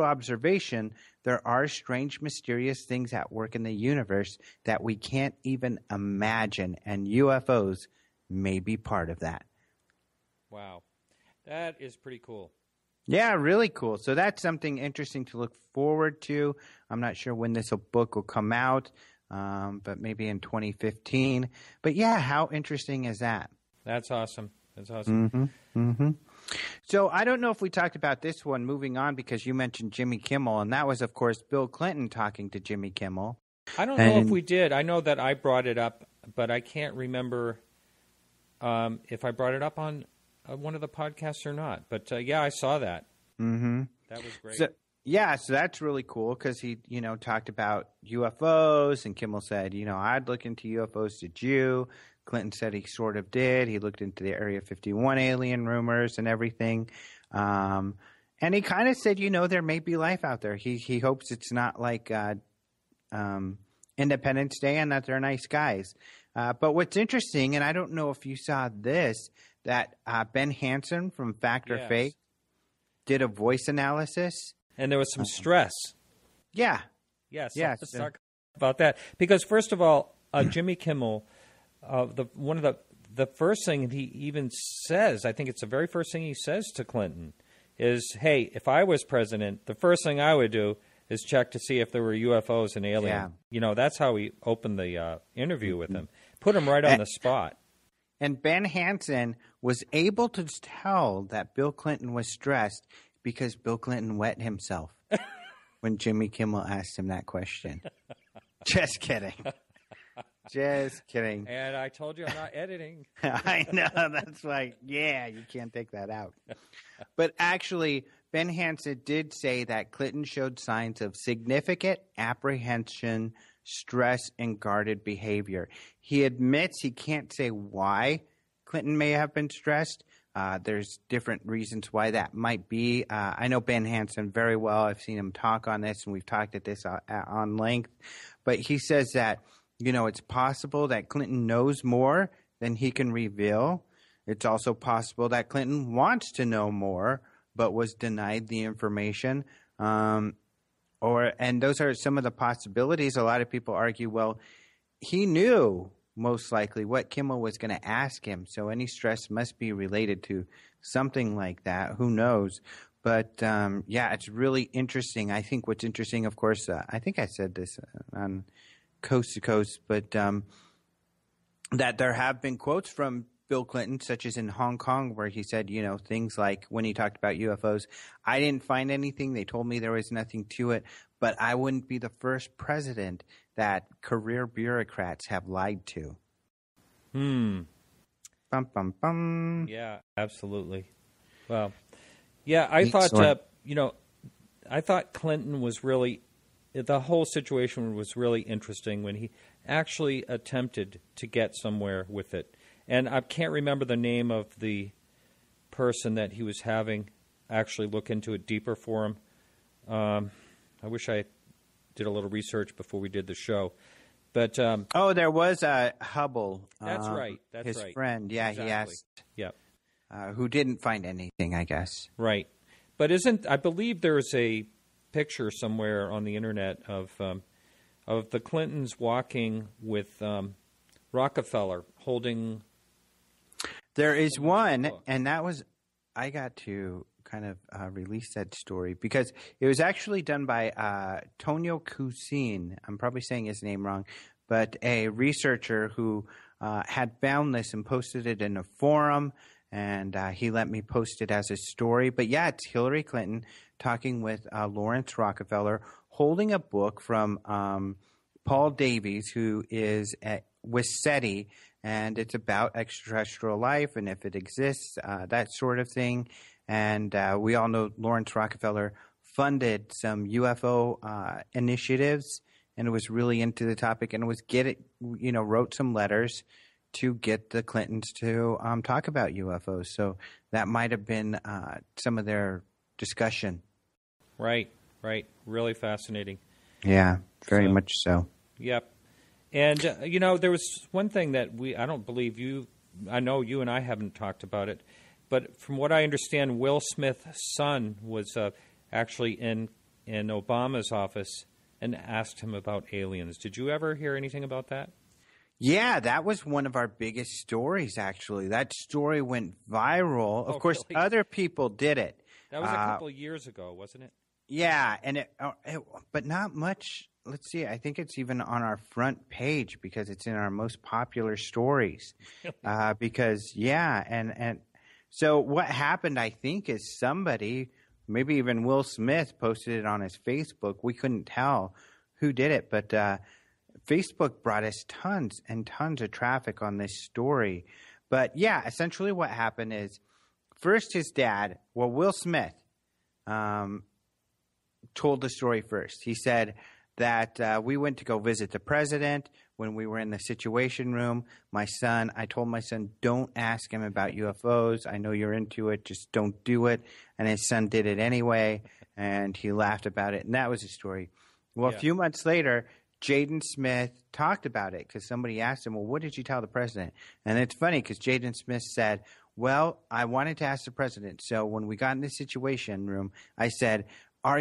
S3: observation, there are strange, mysterious things at work in the universe that we can't even imagine, and UFOs may be part of that.
S1: Wow. That is pretty cool.
S3: Yeah, really cool. So that's something interesting to look forward to. I'm not sure when this book will come out, but maybe in 2015. But yeah, how interesting is that?
S1: That's awesome. That's awesome.
S3: So I don't know if we talked about this one moving on because you mentioned Jimmy Kimmel, and that was, of course, Bill Clinton talking to Jimmy Kimmel.
S1: I don't know if we did. I know that I brought it up, but I can't remember if I brought it up on one of the podcasts or not. But, yeah, I saw that.
S3: Mm-hmm.
S1: That was great.
S3: So that's really cool because he, talked about UFOs, and Kimmel said, I'd look into UFOs, did you? Clinton said he sort of did. He looked into the Area 51 alien rumors and everything. And he kind of said, there may be life out there. He hopes it's not like Independence Day and that they're nice guys. But what's interesting, and I don't know if you saw this, that Ben Hansen from Fact or Fake did a voice analysis.
S1: And there was some stress.
S3: Yeah.
S1: Yes. Let's talk about that. Because, first of all, Jimmy Kimmel... one of the first thing he even says, I think it's the very first thing he says to Clinton, is, hey, if I was president, the first thing I would do is check to see if there were UFOs and aliens.
S3: Yeah.
S1: That's how he opened the interview with him. Put him right on the spot.
S3: And Ben Hansen was able to tell that Bill Clinton was stressed because Bill Clinton wet himself when Jimmy Kimmel asked him that question. Just kidding. Just kidding.
S1: And I told you I'm not editing.
S3: I know. That's like, you can't take that out. But actually, Ben Hansen did say that Clinton showed signs of significant apprehension, stress, and guarded behavior. He admits he can't say why Clinton may have been stressed. There's different reasons why that might be. I know Ben Hansen very well. I've seen him talk on this, and we've talked at this on length. But he says that it's possible that Clinton knows more than he can reveal. It's also possible that Clinton wants to know more, but was denied the information. And those are some of the possibilities. A lot of people argue, well, he knew most likely what Kimmel was going to ask him, so any stress must be related to something like that. Who knows? But, it's really interesting. I think what's interesting, of course, I think I said this on Coast to Coast, but that there have been quotes from Bill Clinton, such as in Hong Kong, where he said, things like when he talked about UFOs, I didn't find anything. They told me there was nothing to it, but I wouldn't be the first president that career bureaucrats have lied to. Bum, bum, bum.
S1: Yeah, absolutely. Well, yeah, I thought Clinton was really, the whole situation was really interesting when he actually attempted to get somewhere with it. And I can't remember the name of the person that he was having actually look into it deeper for him. I wish I did a little research before we did the show. But
S3: there was Hubble.
S1: That's right. That's
S3: his
S1: right.
S3: Friend. Yeah,
S1: exactly.
S3: He asked.
S1: Yep.
S3: Who didn't find anything, I guess.
S1: Right. But I believe there's a picture somewhere on the internet of the Clintons walking with Rockefeller holding.
S3: There is one, and that was, I got to kind of release that story because it was actually done by Tonio Cusin. I'm probably saying his name wrong, but a researcher who had found this and posted it in a forum, and he let me post it as a story. But yeah, it's Hillary Clinton talking with Lawrence Rockefeller, holding a book from Paul Davies, who is with SETI, and it's about extraterrestrial life and if it exists, that sort of thing. And we all know Lawrence Rockefeller funded some UFO initiatives and was really into the topic and wrote some letters to get the Clintons to talk about UFOs. So that might have been some of their discussion.
S1: Right. Really fascinating.
S3: Yeah, very much so.
S1: Yep. And, there was one thing that I know you and I haven't talked about it, but from what I understand, Will Smith's son was actually in Obama's office and asked him about aliens. Did you ever hear anything about that?
S3: Yeah, that was one of our biggest stories, actually. That story went viral. Of course,
S1: really?
S3: Other people did it.
S1: That was a couple of years ago, wasn't it?
S3: Yeah, and but not much. Let's see. I think it's even on our front page because it's in our most popular stories. And so what happened, I think, is somebody, maybe even Will Smith, posted it on his Facebook. We couldn't tell who did it, but Facebook brought us tons and tons of traffic on this story. But yeah, essentially what happened is first his dad, Will Smith, told the story first. He said that we went to go visit the president when we were in the Situation Room. I told my son, don't ask him about UFOs. I know you're into it. Just don't do it. And his son did it anyway, and he laughed about it. And that was the story. Well, A few months later, Jaden Smith talked about it because somebody asked him, well, what did you tell the president? And it's funny because Jaden Smith said, well, I wanted to ask the president. So when we got in the Situation Room, I said, are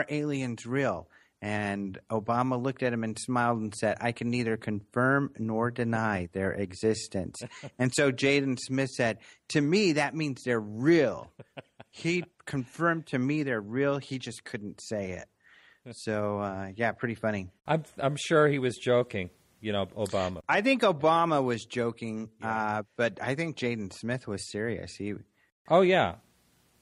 S3: aliens real? And Obama looked at him and smiled and said, I can neither confirm nor deny their existence. And so Jaden Smith said, to me, that means they're real. He confirmed to me they're real. He just couldn't say it. So, pretty funny.
S1: I'm sure he was joking, Obama.
S3: I think Obama was joking, but I think Jaden Smith was serious.
S1: Oh, yeah.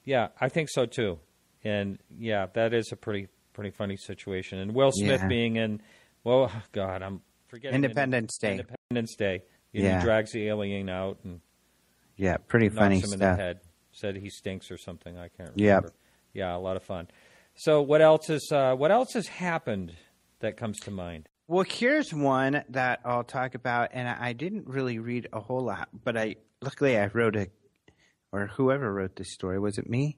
S1: Yeah, I think so, too. And, yeah, that is a pretty funny situation. And Will Smith being in, I'm forgetting.
S3: Independence Day.
S1: Independence Day. He drags the alien out and
S3: pretty funny
S1: knocks him
S3: stuff.
S1: in the head. Said he stinks or something. I can't remember.
S3: Yep.
S1: Yeah, a lot of fun. So what else has happened that comes to mind?
S3: Well, here's one that I'll talk about, and I didn't really read a whole lot, but luckily I wrote or whoever wrote this story, was it me?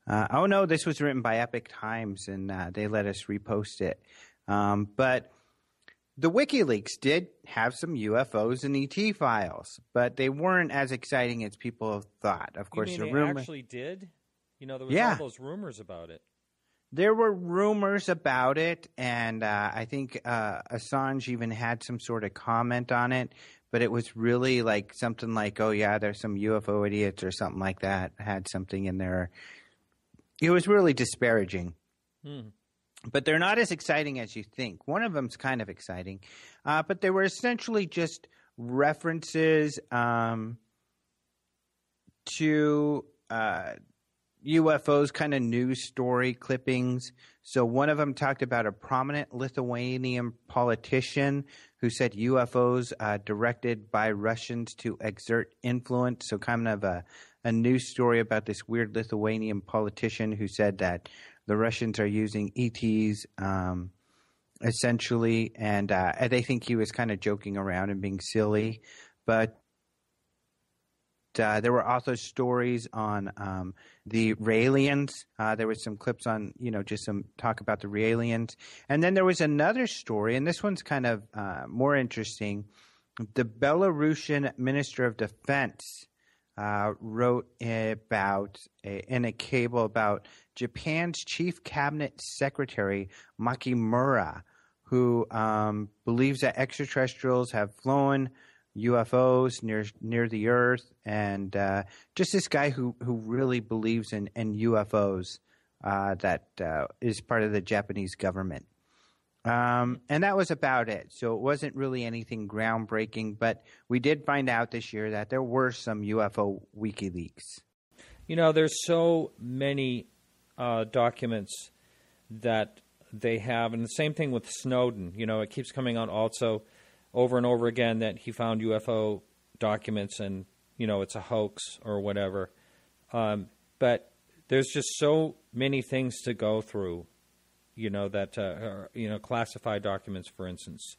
S3: No, this was written by Epic Times, and they let us repost it. But the WikiLeaks did have some UFOs and ET files, but they weren't as exciting as people thought. Of course,
S1: the rumor actually did. There was all those rumors about it.
S3: There were rumors about it, and I think Assange even had some sort of comment on it, but it was really like something like, oh, yeah, there's some UFO idiots or something like that, had something in there. It was really disparaging. But they're not as exciting as you think. One of them's kind of exciting, but they were essentially just references to UFOs, kind of news story clippings. So one of them talked about a prominent Lithuanian politician who said UFOs directed by Russians to exert influence. So kind of a news story about this weird Lithuanian politician who said that the Russians are using ETs essentially, and they think he was kind of joking around and being silly. But there were also stories on the Raelians. There was some clips on, just some talk about the Raelians. And then there was another story, and this one's kind of more interesting. The Belarusian Minister of Defense wrote about in a cable about Japan's chief cabinet secretary, Makimura, who believes that extraterrestrials have flown UFOs near the Earth, and just this guy who really believes in UFOs that is part of the Japanese government. And that was about it. So it wasn't really anything groundbreaking, but we did find out this year that there were some UFO WikiLeaks.
S1: There's so many documents that they have, and the same thing with Snowden. It keeps coming out also over and over again that he found UFO documents and, it's a hoax or whatever. But there's just so many things to go through, that, classified documents, for instance,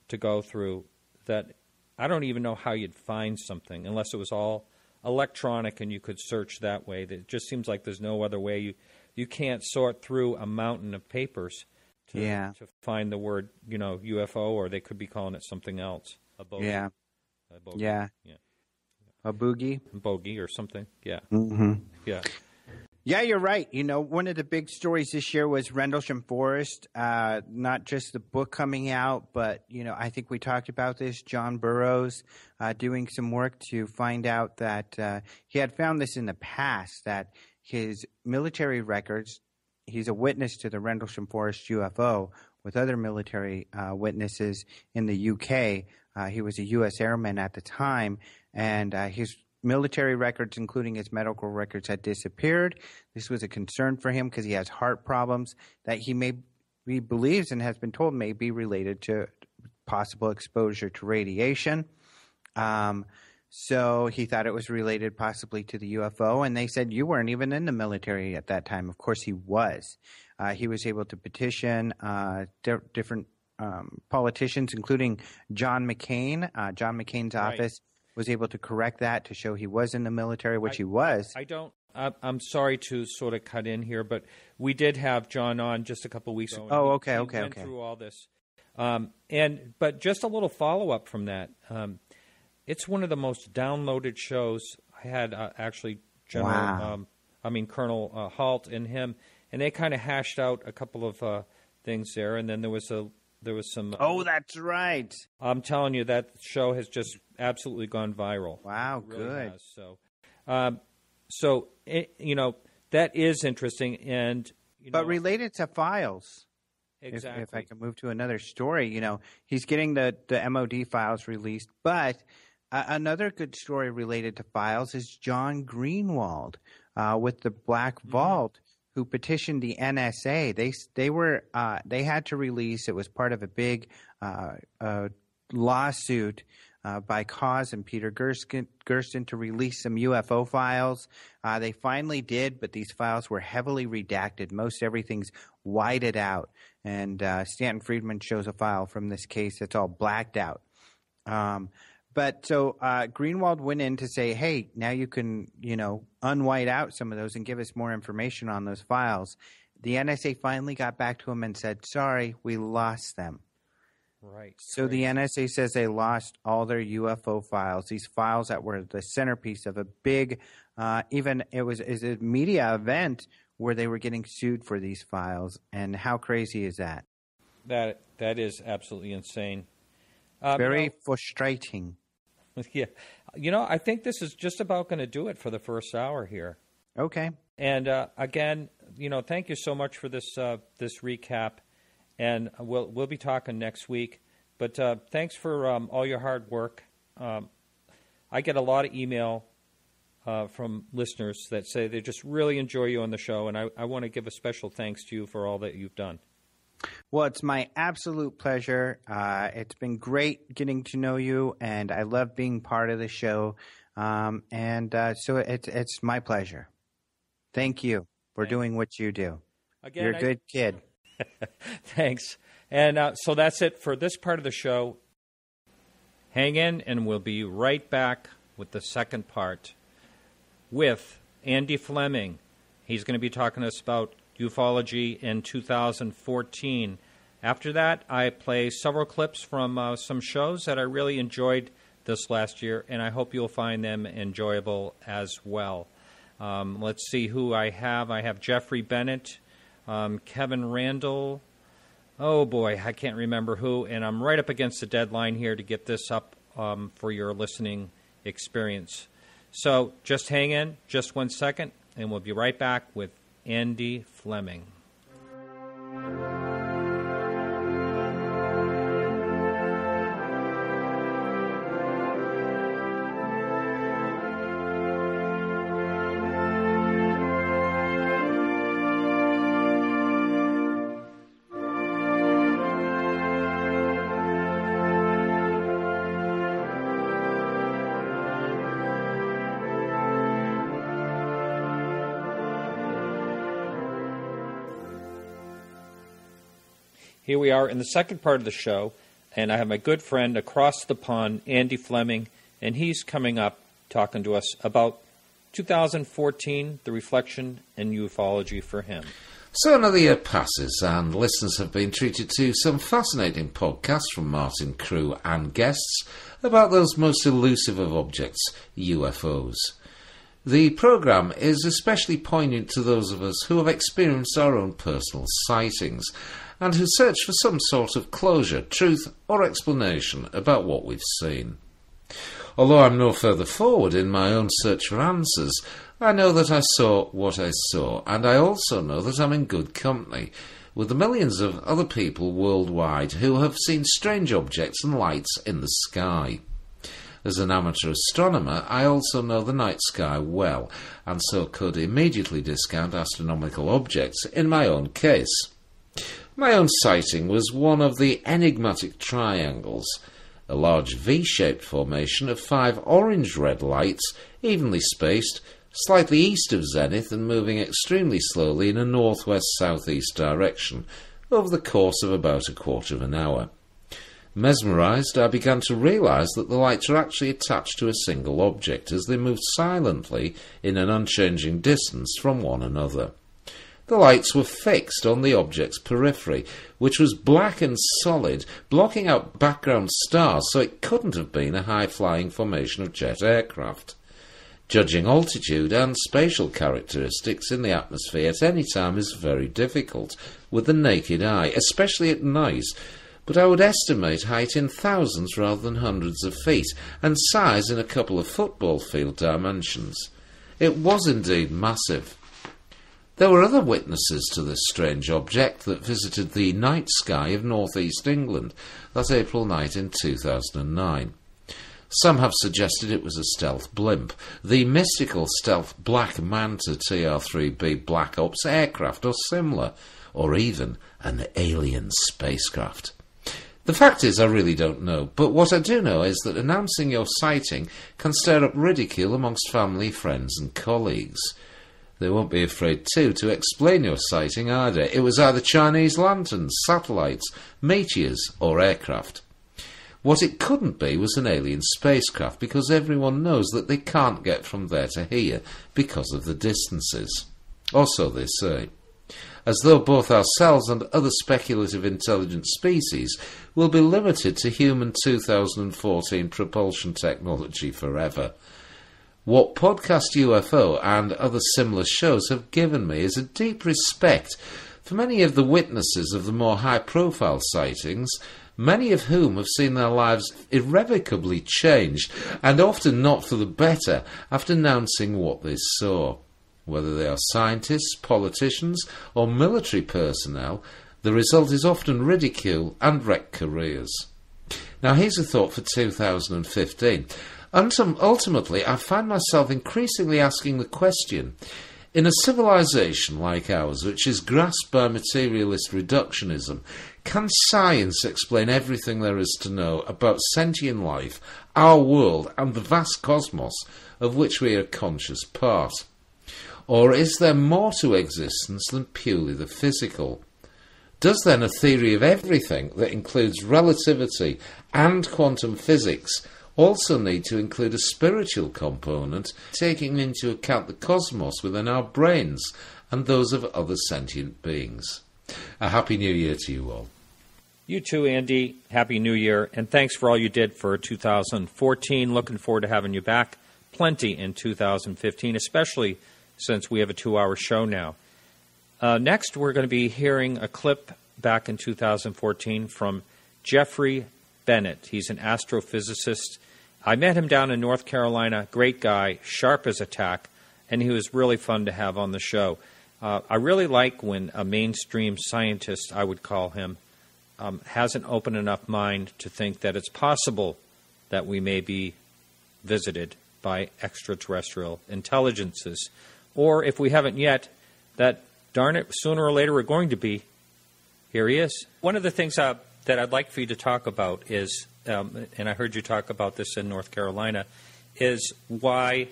S1: to go through that I don't even know how you'd find something unless it was all electronic and you could search that way. It just seems like there's no other way. You can't sort through a mountain of papers to find the word, UFO, or they could be calling it something else. A bogey.
S3: Yeah.
S1: A bogey.
S3: Yeah. A boogie.
S1: A bogey or something. Yeah.
S3: Mm-hmm.
S1: Yeah.
S3: Yeah, you're right. One of the big stories this year was Rendlesham Forest. Not just the book coming out, but, I think we talked about this. John Burroughs doing some work to find out that he had found this in the past, that his military records, he's a witness to the Rendlesham Forest UFO with other military witnesses in the UK. He was a U.S. airman at the time, and his military records, including his medical records, had disappeared. This was a concern for him because he has heart problems that he believes and has been told may be related to possible exposure to radiation. So he thought it was related possibly to the UFO, and they said, you weren't even in the military at that time. Of course he was. He was able to petition different politicians, including John McCain. John McCain's office was able to correct that to show he was in the military, which he was.
S1: I'm sorry to sort of cut in here, but we did have John on just a couple of weeks ago.
S3: Oh, okay.
S1: He went through all this. But just a little follow-up from that. It's one of the most downloaded shows. I had actually Colonel Halt and him, and they kind of hashed out a couple of things there, and then there was some.
S3: Oh, that's right.
S1: I'm telling you, that show has just absolutely gone viral.
S3: Wow,
S1: it really
S3: good.
S1: Has. So that is interesting, and
S3: but related to files.
S1: Exactly.
S3: If I can move to another story, he's getting the MOD files released, but another good story related to files is John Greenwald with the Black Vault, who petitioned the NSA. They had to release. It was part of a big lawsuit by Cause and Peter Gersten to release some UFO files. They finally did, but these files were heavily redacted. Most everything's whited out. And Stanton Friedman shows a file from this case that's all blacked out. But so Greenwald went in to say, hey, now you can, unwhite out some of those and give us more information on those files. The NSA finally got back to him and said, sorry, we lost them.
S1: Right.
S3: So the NSA says they lost all their UFO files, these files that were the centerpiece of a big, it was a media event where they were getting sued for these files. And how crazy is that?
S1: That is absolutely insane.
S3: Very frustrating.
S1: Yeah. I think this is just about going to do it for the first hour here.
S3: Okay.
S1: And again, thank you so much for this recap. And we'll be talking next week. But thanks for all your hard work I get a lot of email from listeners that say they just really enjoy you on the show, and I want to give a special thanks to you for all that you've done.
S3: Well, it's my absolute pleasure. It's been great getting to know you, and I love being part of the show. So it's my pleasure. Thank you for doing what you do.
S1: Again,
S3: you're a good kid.
S1: Thanks. And so that's it for this part of the show. Hang in, and we'll be right back with the second part with Andy Fleming. He's going to be talking to us about ufology in 2014. After that, I play several clips from some shows that I really enjoyed this last year, and I hope you'll find them enjoyable as well. Let's see who I have. I have Jeffrey Bennett, Kevin Randall. Oh, boy, I can't remember who, and I'm right up against the deadline here to get this up for your listening experience. So just hang in just 1 second, and we'll be right back with Andy Fleming. Here we are in the second part of the show, and I have my good friend across the pond, Andy Fleming, and he's coming up talking to us about 2014, the reflection and ufology for him.
S4: So another year passes, and listeners have been treated to some fascinating podcasts from Martin, crew and guests about those most elusive of objects, UFOs. The programme is especially poignant to those of us who have experienced our own personal sightings, and who search for some sort of closure, truth or explanation about what we've seen. Although I'm no further forward in my own search for answers, I know that I saw what I saw, and I also know that I'm in good company with the millions of other people worldwide who have seen strange objects and lights in the sky. As an amateur astronomer, I also know the night sky well, and so could immediately discount astronomical objects in my own case. My own sighting was one of the enigmatic triangles, a large V-shaped formation of 5 orange-red lights, evenly spaced, slightly east of zenith and moving extremely slowly in a northwest-southeast direction over the course of about a quarter of an hour. Mesmerised, I began to realise that the lights are actually attached to a single object as they move silently in an unchanging distance from one another. The lights were fixed on the object's periphery, which was black and solid, blocking out background stars, so it couldn't have been a high-flying formation of jet aircraft. Judging altitude and spatial characteristics in the atmosphere at any time is very difficult with the naked eye, especially at night, but I would estimate height in thousands rather than hundreds of feet, and size in a couple of football field dimensions. It was indeed massive. There were other witnesses to this strange object that visited the night sky of northeast England that April night in 2009. Some have suggested it was a stealth blimp, the mystical stealth Black Manta TR-3B Black Ops aircraft or similar, or even an alien spacecraft. The fact is, I really don't know, but what I do know is that announcing your sighting can stir up ridicule amongst family, friends and colleagues. They won't be afraid, too, to explain your sighting either. It was either Chinese lanterns, satellites, meteors, or aircraft. What it couldn't be was an alien spacecraft, because everyone knows that they can't get from there to here because of the distances. Or so they say. As though both ourselves and other speculative intelligent species will be limited to human 2014 propulsion technology forever. What Podcast UFO and other similar shows have given me is a deep respect for many of the witnesses of the more high-profile sightings, many of whom have seen their lives irrevocably changed, and often not for the better, after announcing what they saw. Whether they are scientists, politicians, or military personnel, the result is often ridicule and wrecked careers. Now, here's a thought for 2015. Ultimately, I find myself increasingly asking the question, in a civilization like ours, which is grasped by materialist reductionism, can science explain everything there is to know about sentient life, our world, and the vast cosmos of which we are a conscious part? Or is there more to existence than purely the physical? Does then a theory of everything that includes relativity and quantum physics also need to include a spiritual component, taking into account the cosmos within our brains and those of other sentient beings? A Happy New Year to you all.
S1: You too, Andy. Happy New Year, and thanks for all you did for 2014. Looking forward to having you back. Plenty in 2015, especially since we have a 2-hour show now. Next, we're going to be hearing a clip back in 2014 from Jeffrey Bennett. He's an astrophysicist. I met him down in North Carolina. Great guy, sharp as a tack, and he was really fun to have on the show. I really like when a mainstream scientist, I would call him, has an open enough mind to think that it's possible that we may be visited by extraterrestrial intelligences. Or if we haven't yet, that, darn it, sooner or later we're going to be. Here he is. One of the things that I'd like for you to talk about is, and I heard you talk about this in North Carolina, is why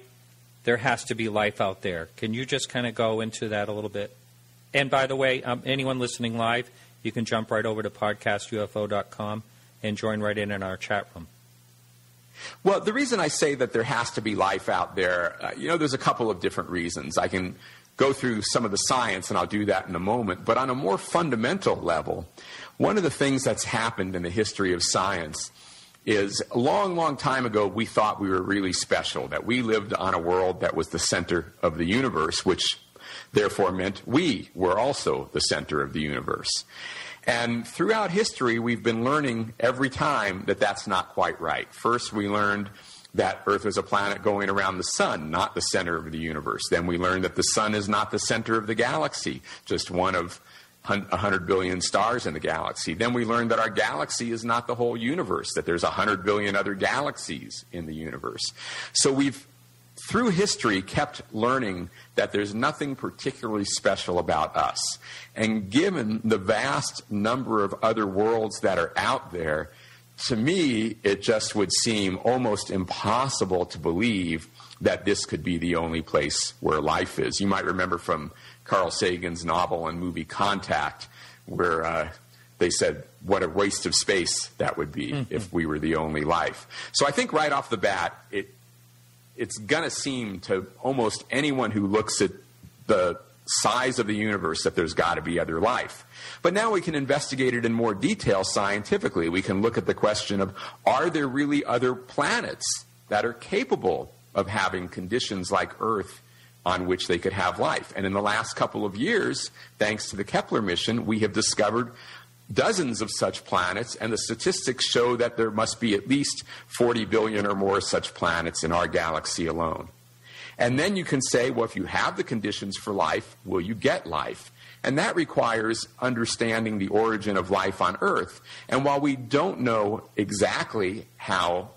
S1: there has to be life out there. Can you just kind of go into that a little bit? And by the way, anyone listening live, you can jump right over to podcastufo.com and join right in our chat room.
S5: Well, the reason I say that there has to be life out there, there's a couple of different reasons. I can go through some of the science, and I'll do that in a moment. But on a more fundamental level, one of the things that's happened in the history of science is a long, long time ago, we thought we were really special, that we lived on a world that was the center of the universe, which therefore meant we were also the center of the universe. And throughout history, we've been learning every time that that's not quite right. First, we learned that Earth is a planet going around the sun, not the center of the universe. Then we learned that the sun is not the center of the galaxy, just one of 100 billion stars in the galaxy. Then we learned that our galaxy is not the whole universe, that there's 100 billion other galaxies in the universe. So we've, through history, kept learning that there's nothing particularly special about us. And given the vast number of other worlds that are out there, to me, it just would seem almost impossible to believe that this could be the only place where life is. You might remember from Carl Sagan's novel and movie Contact, where they said, what a waste of space that would be if we were the only life. So I think right off the bat, it's going to seem to almost anyone who looks at the size of the universe that there's got to be other life. But now we can investigate it in more detail scientifically. We can look at the question of, are there really other planets that are capable of having conditions like Earth on which they could have life? And in the last couple of years, thanks to the Kepler mission, we have discovered dozens of such planets, and the statistics show that there must be at least 40 billion or more such planets in our galaxy alone. And then you can say, well, if you have the conditions for life, will you get life? And that requires understanding the origin of life on Earth. And while we don't know exactly how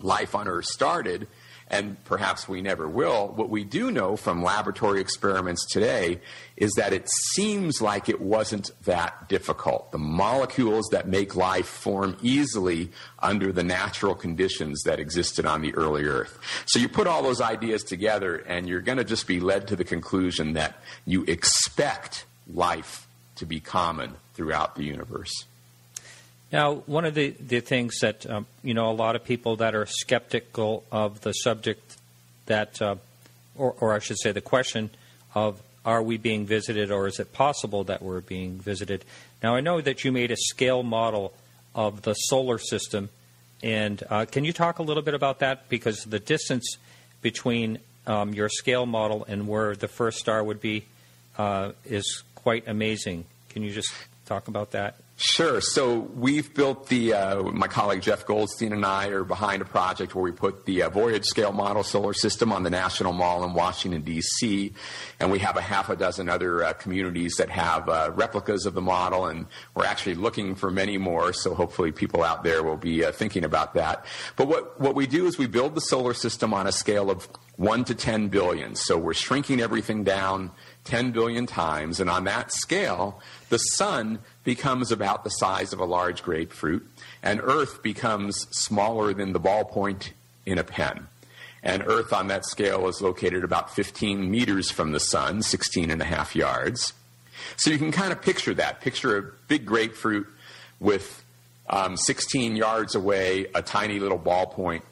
S5: life on Earth started, and perhaps we never will, what we do know from laboratory experiments today is that it seems like it wasn't that difficult. The molecules that make life form easily under the natural conditions that existed on the early Earth. So you put all those ideas together, and you're going to just be led to the conclusion that you expect life to be common throughout the universe.
S1: Now, one of the things that, a lot of people that are skeptical of the subject that, or I should say the question of, are we being visited, or is it possible that we're being visited? Now, I know that you made a scale model of the solar system, and can you talk a little bit about that? Because the distance between your scale model and where the first star would be is quite amazing. Can you just talk about that?
S5: Sure. So we've built my colleague Jeff Goldstein and I are behind a project where we put the Voyage scale model solar system on the National Mall in Washington, D.C., and we have a half a dozen other communities that have replicas of the model, and we're actually looking for many more, so hopefully people out there will be thinking about that. But what we do is we build the solar system on a scale of 1 to 10 billion, so we're shrinking everything down 10 billion times, and on that scale, the sun becomes about the size of a large grapefruit, and Earth becomes smaller than the ballpoint in a pen. And Earth on that scale is located about 15 meters from the sun, 16 and a half yards. So you can kind of picture that. Picture a big grapefruit with 16 yards away, a tiny little ballpoint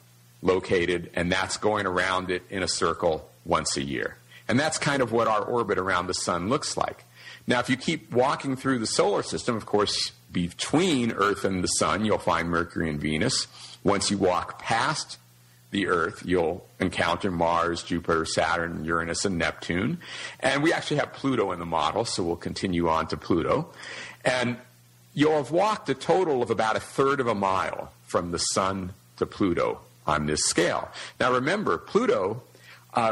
S5: located, and that's going around it in a circle once a year. And that's kind of what our orbit around the sun looks like. Now, if you keep walking through the solar system, of course, between Earth and the sun, you'll find Mercury and Venus. Once you walk past the Earth, you'll encounter Mars, Jupiter, Saturn, Uranus, and Neptune. And we actually have Pluto in the model, so we'll continue on to Pluto. And you'll have walked a total of about a third of a mile from the sun to Pluto on this scale. Now, remember, Pluto...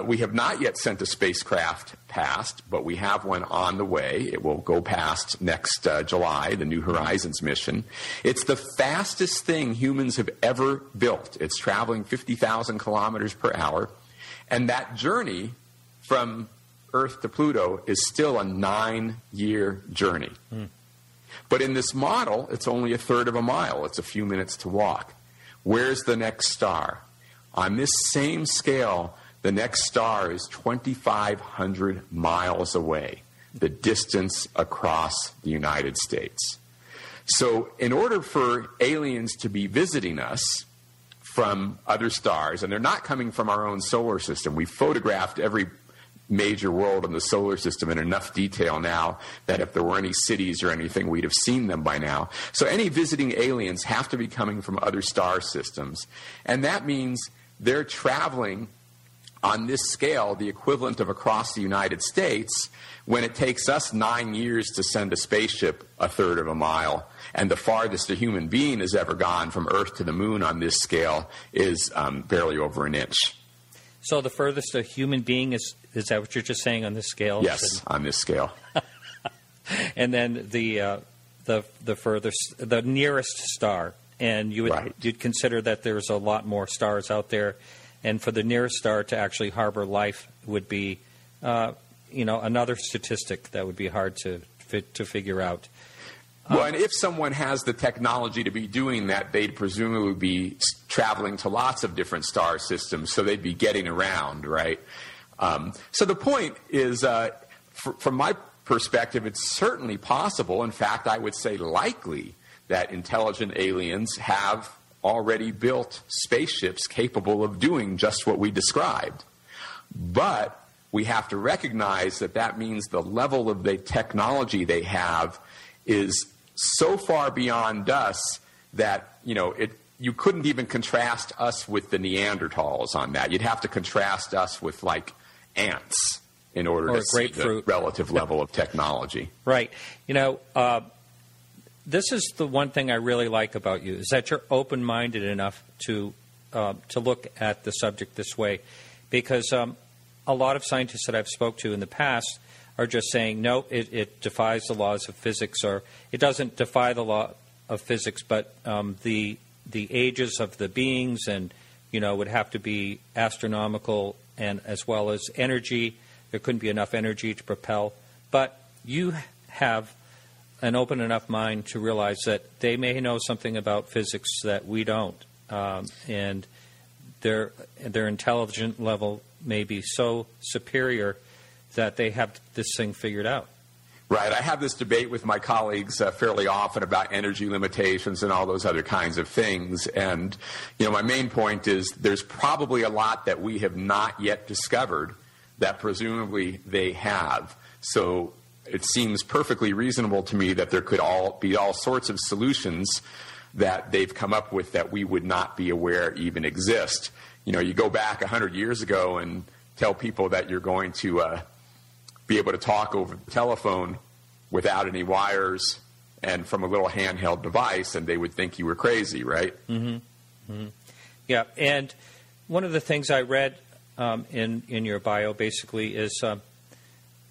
S5: we have not yet sent a spacecraft past, but we have one on the way. It will go past next July, the New Horizons mission. It's the fastest thing humans have ever built. It's traveling 50,000 kilometers per hour. And that journey from Earth to Pluto is still a 9-year journey. But in this model, it's only a third of a mile. It's a few minutes to walk. Where's the next star? On this same scale, the next star is 2,500 miles away, the distance across the United States. So in order for aliens to be visiting us from other stars, and they're not coming from our own solar system, we've photographed every major world in the solar system in enough detail now that if there were any cities or anything, we'd have seen them by now. So any visiting aliens have to be coming from other star systems. And that means they're traveling on this scale, the equivalent of across the United States, when it takes us 9 years to send a spaceship a third of a mile, and the farthest a human being has ever gone from Earth to the moon on this scale is barely over an inch.
S1: So the furthest a human being is that what you're just saying on this scale?
S5: Yes, on this scale.
S1: And then the furthest, the nearest star, and you'd consider that there's a lot more stars out there. And for the nearest star to actually harbor life would be, another statistic that would be hard to figure out.
S5: Well, and if someone has the technology to be doing that, they'd presumably be traveling to lots of different star systems, so they'd be getting around, right? So the point is, from my perspective, it's certainly possible. In fact, I would say likely that intelligent aliens have already built spaceships capable of doing just what we described. But we have to recognize that means the level of the technology they have is so far beyond us that, you couldn't even contrast us with the Neanderthals on that. You'd have to contrast us with, like, ants in order to see the relative level of technology.
S1: Right. This is the one thing I really like about you, is that you're open-minded enough to look at the subject this way. Because a lot of scientists that I've spoke to in the past are just saying, no, it defies the laws of physics, or it doesn't defy the law of physics, but the ages of the beings and, would have to be astronomical, and as well as energy. There couldn't be enough energy to propel. But you have an open enough mind to realize that they may know something about physics that we don't, and their intelligence level may be so superior that they have this thing figured out.
S5: Right. I have this debate with my colleagues fairly often about energy limitations and all those other kinds of things. And, my main point is there's probably a lot that we have not yet discovered that presumably they have. So it seems perfectly reasonable to me that there could be all sorts of solutions that they've come up with that we would not be aware even exist. You go back 100 years ago and tell people that you're going to be able to talk over the telephone without any wires and from a little handheld device, and they would think you were crazy, right?
S1: Yeah, and one of the things I read in your bio basically is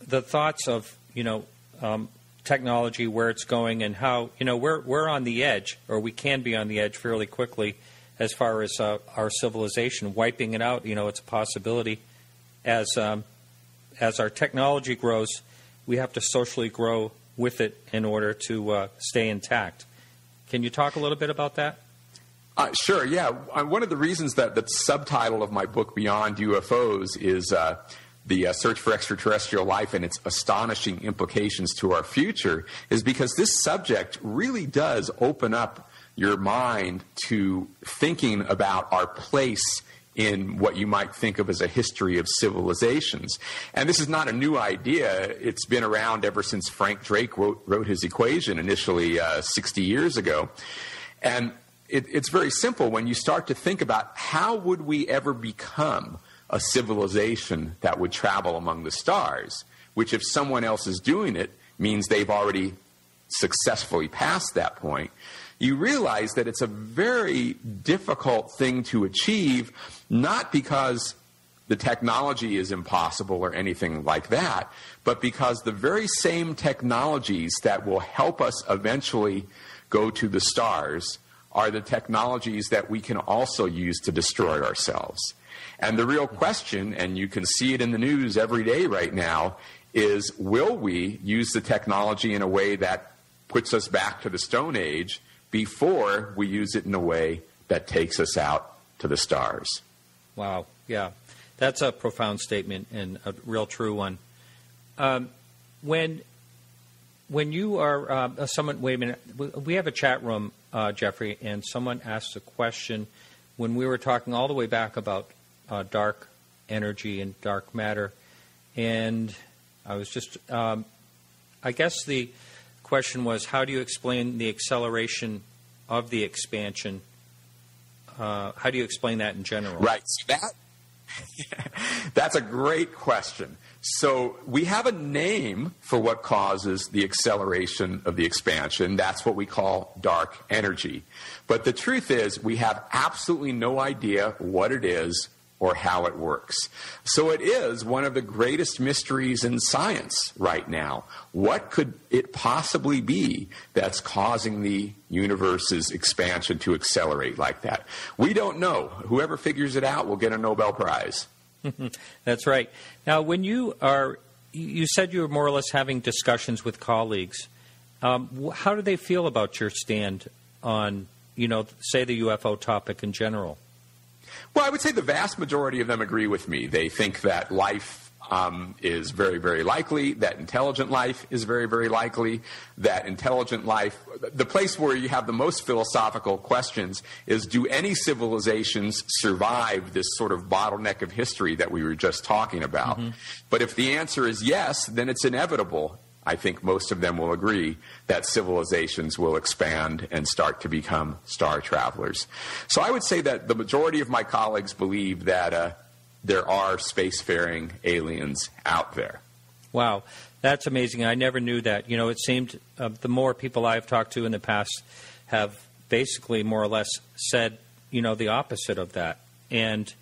S1: the thoughts of technology, where it's going, and how we're on the edge, or we can be on the edge fairly quickly, as far as our civilization, wiping it out. It's a possibility. As our technology grows, we have to socially grow with it in order to stay intact. Can you talk a little bit about that?
S5: Sure, yeah. One of the reasons that the subtitle of my book, Beyond UFOs, is the search for extraterrestrial life and its astonishing implications to our future, is because this subject really does open up your mind to thinking about our place in what you might think of as a history of civilizations. And this is not a new idea. It's been around ever since Frank Drake wrote his equation initially 60 years ago. And it's very simple. When you start to think about how would we ever become a civilization that would travel among the stars, which if someone else is doing it means they've already successfully passed that point, you realize that it's a very difficult thing to achieve, not because the technology is impossible or anything like that, but because the very same technologies that will help us eventually go to the stars are the technologies that we can also use to destroy ourselves. And the real question, and you can see it in the news every day right now, is will we use the technology in a way that puts us back to the Stone Age before we use it in a way that takes us out to the stars?
S1: Wow, yeah. That's a profound statement and a real true one. When you are someone, wait a minute, we have a chat room, Jeffrey, and someone asked a question when we were talking all the way back about dark energy and dark matter, and I was just, I guess the question was, how do you explain the acceleration of the expansion? How do you explain that in general?
S5: Right. So that's a great question. So we have a name for what causes the acceleration of the expansion. That's what we call dark energy. But the truth is, we have absolutely no idea what it is or how it works. So it is one of the greatest mysteries in science right now. What could it possibly be that's causing the universe's expansion to accelerate like that? We don't know. Whoever figures it out will get a Nobel Prize.
S1: That's right. Now, when you said you were more or less having discussions with colleagues. How do they feel about your stand on, say the UFO topic in general?
S5: Well, I would say the vast majority of them agree with me. They think that life is very, very likely, that intelligent life is very, very likely, that intelligent life, the place where you have the most philosophical questions is, do any civilizations survive this sort of bottleneck of history that we were just talking about? Mm-hmm. But if the answer is yes, then it's inevitable. I think most of them will agree that civilizations will expand and start to become star travelers. So I would say that the majority of my colleagues believe that there are spacefaring aliens out there.
S1: Wow, that's amazing. I never knew that. It seemed the more people I've talked to in the past have basically more or less said, the opposite of that. And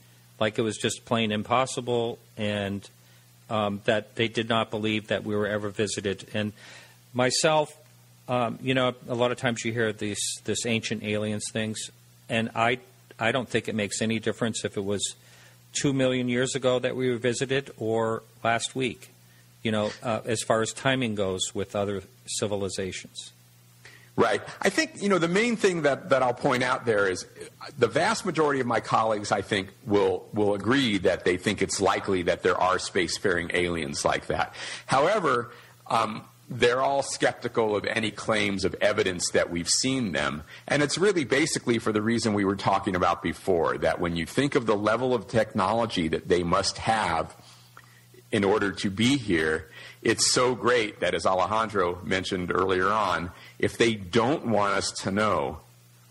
S1: like it was just plain impossible, and that they did not believe that we were ever visited. And myself, a lot of times you hear this ancient aliens things, and I don't think it makes any difference if it was 2 million years ago that we were visited or last week, as far as timing goes with other civilizations.
S5: Right. I think, the main thing that I'll point out there is the vast majority of my colleagues, I think, will agree that they think it's likely that there are spacefaring aliens like that. However, they're all skeptical of any claims of evidence that we've seen them. And it's really basically for the reason we were talking about before, that when you think of the level of technology that they must have in order to be here, it's so great that, as Alejandro mentioned earlier on, if they don't want us to know,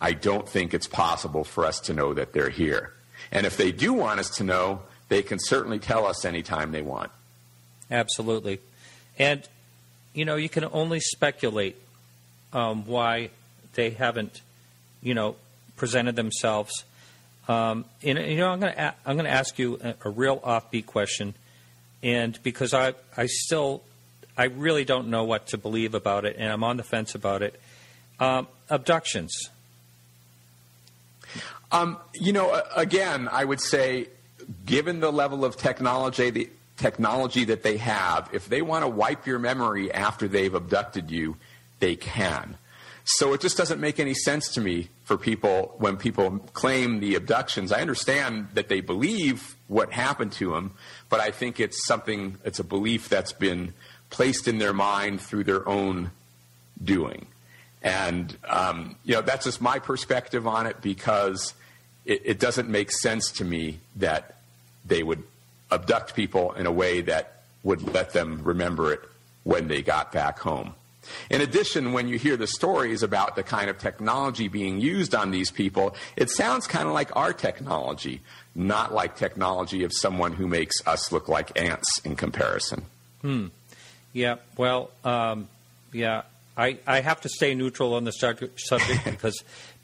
S5: I don't think it's possible for us to know that they're here. And if they do want us to know, they can certainly tell us anytime they want.
S1: Absolutely. And, you can only speculate why they haven't, presented themselves. I'm going to ask you a real offbeat question, and because I really don't know what to believe about it, and I'm on the fence about it. Abductions.
S5: Again, I would say, given the level of technology that they have, if they want to wipe your memory after they've abducted you, they can. So it just doesn't make any sense to me for people when people claim the abductions. I understand that they believe what happened to them, but I think it's a belief that's been placed in their mind through their own doing. And, that's just my perspective on it, because it doesn't make sense to me that they would abduct people in a way that would let them remember it when they got back home. In addition, when you hear the stories about the kind of technology being used on these people, it sounds kind of like our technology, not like technology of someone who makes us look like ants in comparison.
S1: Yeah, well, I have to stay neutral on the subject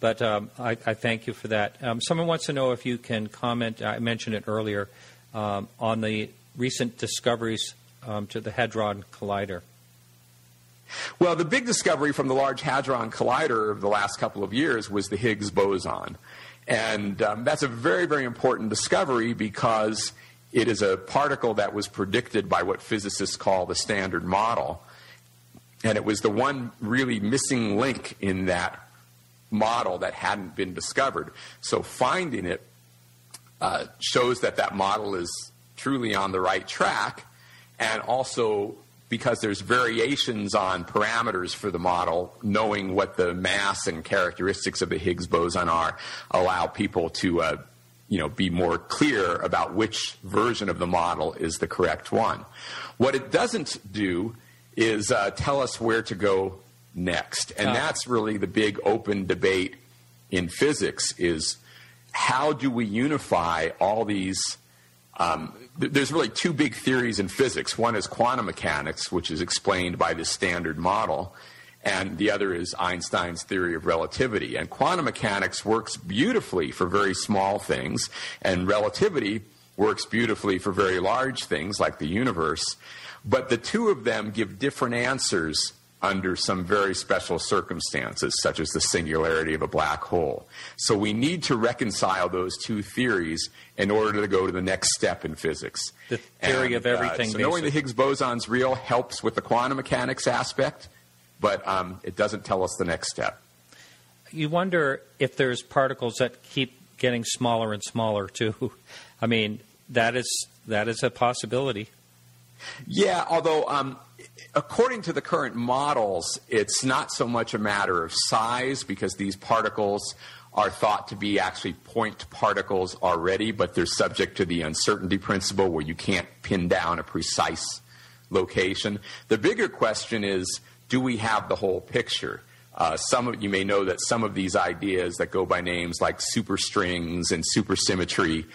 S1: but I thank you for that. Someone wants to know if you can comment, I mentioned it earlier, on the recent discoveries to the Hadron Collider.
S5: Well, the big discovery from the Large Hadron Collider of the last couple of years was the Higgs boson. And that's a very, very important discovery, because it is a particle that was predicted by what physicists call the Standard Model. And it was the one really missing link in that model that hadn't been discovered. So finding it shows that model is truly on the right track, and also because there's variations on parameters for the model, knowing what the mass and characteristics of the Higgs boson are, allow people to be more clear about which version of the model is the correct one. What it doesn't do is tell us where to go next. And that's really the big open debate in physics, is how do we unify all these there's really two big theories in physics. One is quantum mechanics, which is explained by the Standard Model, and the other is Einstein's theory of relativity. And quantum mechanics works beautifully for very small things, and relativity works beautifully for very large things like the universe. But the two of them give different answers under some very special circumstances, such as the singularity of a black hole. So we need to reconcile those two theories in order to go to the next step in physics.
S1: The theory of everything.
S5: So knowing the Higgs boson's real helps with the quantum mechanics aspect, but it doesn't tell us the next step.
S1: You wonder if there's particles that keep getting smaller and smaller, too. I mean, that is a possibility.
S5: Yeah, although according to the current models, it's not so much a matter of size, because these particles are thought to be actually point particles already, but they're subject to the uncertainty principle where you can't pin down a precise location. The bigger question is, do we have the whole picture? You may know that some of these ideas that go by names like superstrings and supersymmetry,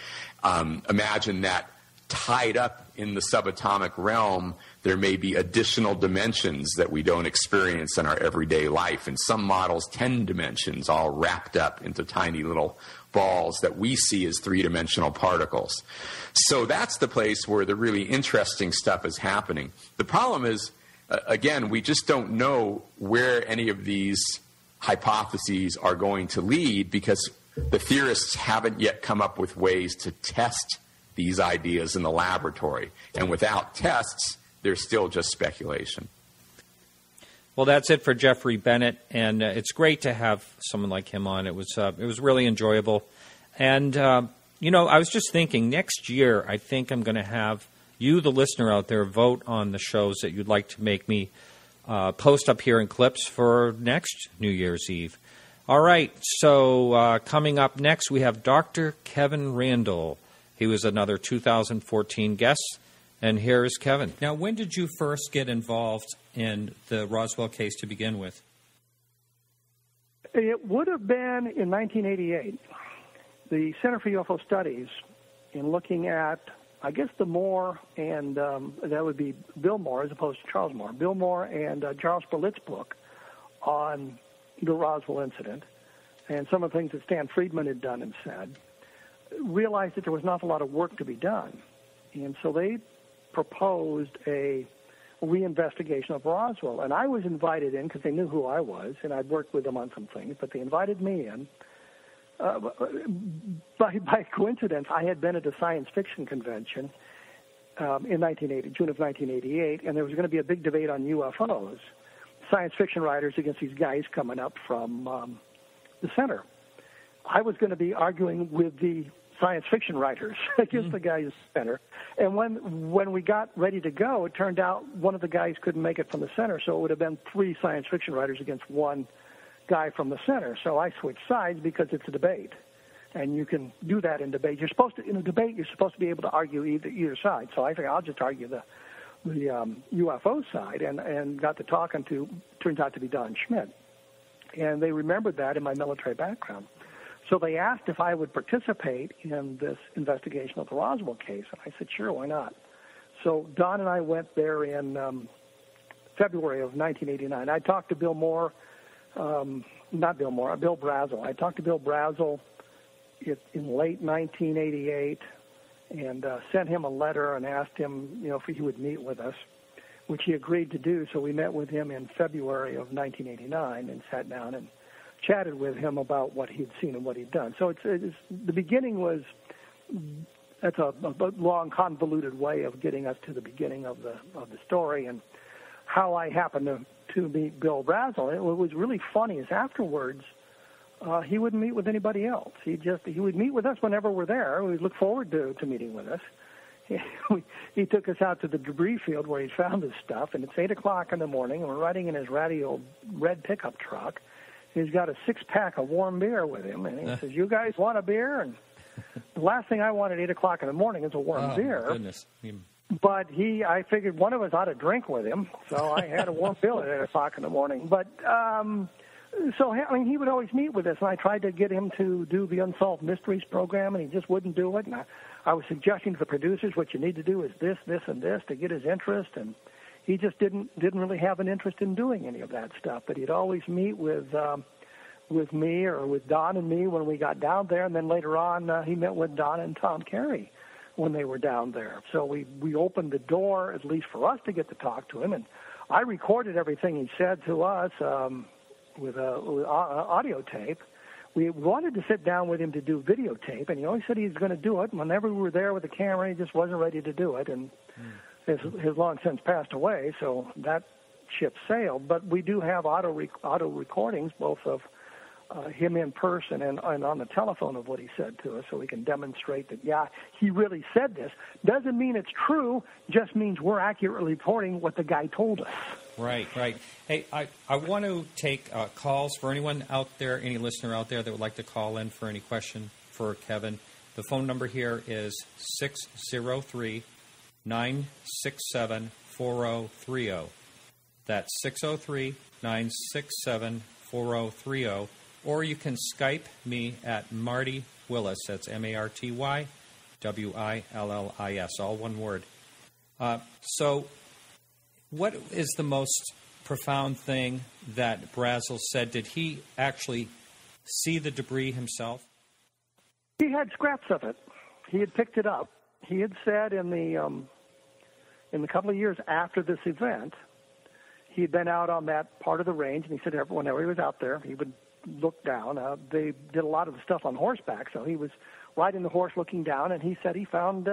S5: imagine that tied up in the subatomic realm, there may be additional dimensions that we don't experience in our everyday life. And some models, 10 dimensions, all wrapped up into tiny little balls that we see as three-dimensional particles. So that's the place where the really interesting stuff is happening. The problem is, again, we just don't know where any of these hypotheses are going to lead, because the theorists haven't yet come up with ways to test these ideas in the laboratory. And without tests, there's still just speculation.
S1: Well, that's it for Jeffrey Bennett, and it's great to have someone like him on. It was really enjoyable. And, I was just thinking, next year, I think I'm going to have you, the listener out there, vote on the shows that you'd like to make me post up here in clips for next New Year's Eve. All right, so coming up next, we have Dr. Kevin Randall. He was another 2014 guest, and here is Kevin. Now, when did you first get involved in the Roswell case to begin with?
S6: It would have been in 1988. The Center for UFO Studies, in looking at, I guess, the Moore and that would be Bill Moore as opposed to Charles Moore. Bill Moore and Charles Berlitz's book on the Roswell incident and some of the things that Stan Friedman had done and said, realized that there was an awful lot of work to be done. And so they proposed a reinvestigation of Roswell. And I was invited in because they knew who I was, and I'd worked with them on some things, but they invited me in. By coincidence, I had been at a science fiction convention in June of 1988, and there was going to be a big debate on UFOs, science fiction writers against these guys coming up from the center. I was going to be arguing with the science fiction writers against the guys at the center. And when we got ready to go, it turned out one of the guys couldn't make it from the center, so it would have been 3 science fiction writers against one guy from the center. So I switched sides because it's a debate. And you can do that in debate. In a debate, you're supposed to be able to argue either side. So I figured I'll just argue the UFO side, and got to talking to, turns out to be Don Schmidt. And they remembered that in my military background. So they asked if I would participate in this investigation of the Roswell case, and I said, sure, why not? So Don and I went there in February of 1989. I talked to Bill Brazel. I talked to Bill Brazel in late 1988 and sent him a letter and asked him, if he would meet with us, which he agreed to do. So we met with him in February of 1989 and sat down and chatted with him about what he'd seen and what he'd done. So it's the beginning was, that's a long, convoluted way of getting us to the beginning of the story, and how I happened to meet Bill Brazel. What was really funny is afterwards, he wouldn't meet with anybody else. He would meet with us whenever we're there. We'd look forward to meeting with us. He took us out to the debris field where he found this stuff, and it's 8 o'clock in the morning, and we're riding in his ratty old red pickup truck. He's got a 6-pack of warm beer with him, and he says, "You guys want a beer?" And the last thing I want at 8 o'clock in the morning is a warm beer.
S1: Goodness.
S6: But I figured one of us ought to drink with him, so I had a warm beer at 8 o'clock in the morning. But he would always meet with us, and I tried to get him to do the Unsolved Mysteries program, and he just wouldn't do it. And I was suggesting to the producers, what you need to do is this, this, and this to get his interest, and he just didn't really have an interest in doing any of that stuff. But he'd always meet with me or with Don and me when we got down there, and then later on he met with Don and Tom Carey when they were down there. So we opened the door, at least for us, to get to talk to him, and I recorded everything he said to us with audio tape. We wanted to sit down with him to do videotape, and he always said he was going to do it. Whenever we were there with the camera, he just wasn't ready to do it, and has long since passed away, so that ship sailed. But we do have auto recordings, both of him in person and on the telephone, of what he said to us, so we can demonstrate that, yeah, he really said this. Doesn't mean it's true, just means we're accurately reporting what the guy told us.
S1: Right. Hey, I want to take calls for anyone out there, any listener out there that would like to call in for any question for Kevin. The phone number here is 603-967-4030. That's 603-967-4030. Or you can Skype me at Marty Willis. That's MartyWillis, all one word. So what is the most profound thing that Brazel said? Did he actually see the debris himself?
S6: He had scraps of it. He had picked it up. He had said in the couple of years after this event, he had been out on that part of the range, and he said whenever he was out there, he would look down. They did a lot of the stuff on horseback, so he was riding the horse looking down, and he said he found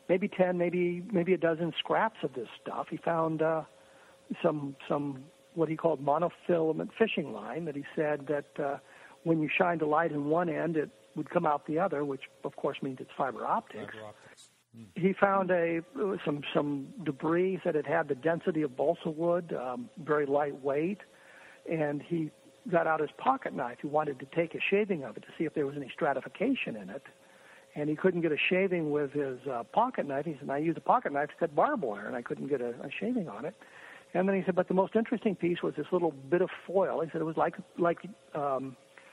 S6: maybe 10, maybe a dozen scraps of this stuff. He found some what he called monofilament fishing line that he said that when you shined a light in one end, it would come out the other, which of course means it's fiber optics. He found some debris that had the density of balsa wood, very lightweight, and he got out his pocket knife. He wanted to take a shaving of it to see if there was any stratification in it, and he couldn't get a shaving with his pocket knife. He said, I used a pocket knife to cut barbed wire, and I couldn't get a shaving on it. And then he said, but the most interesting piece was this little bit of foil. He said it was like I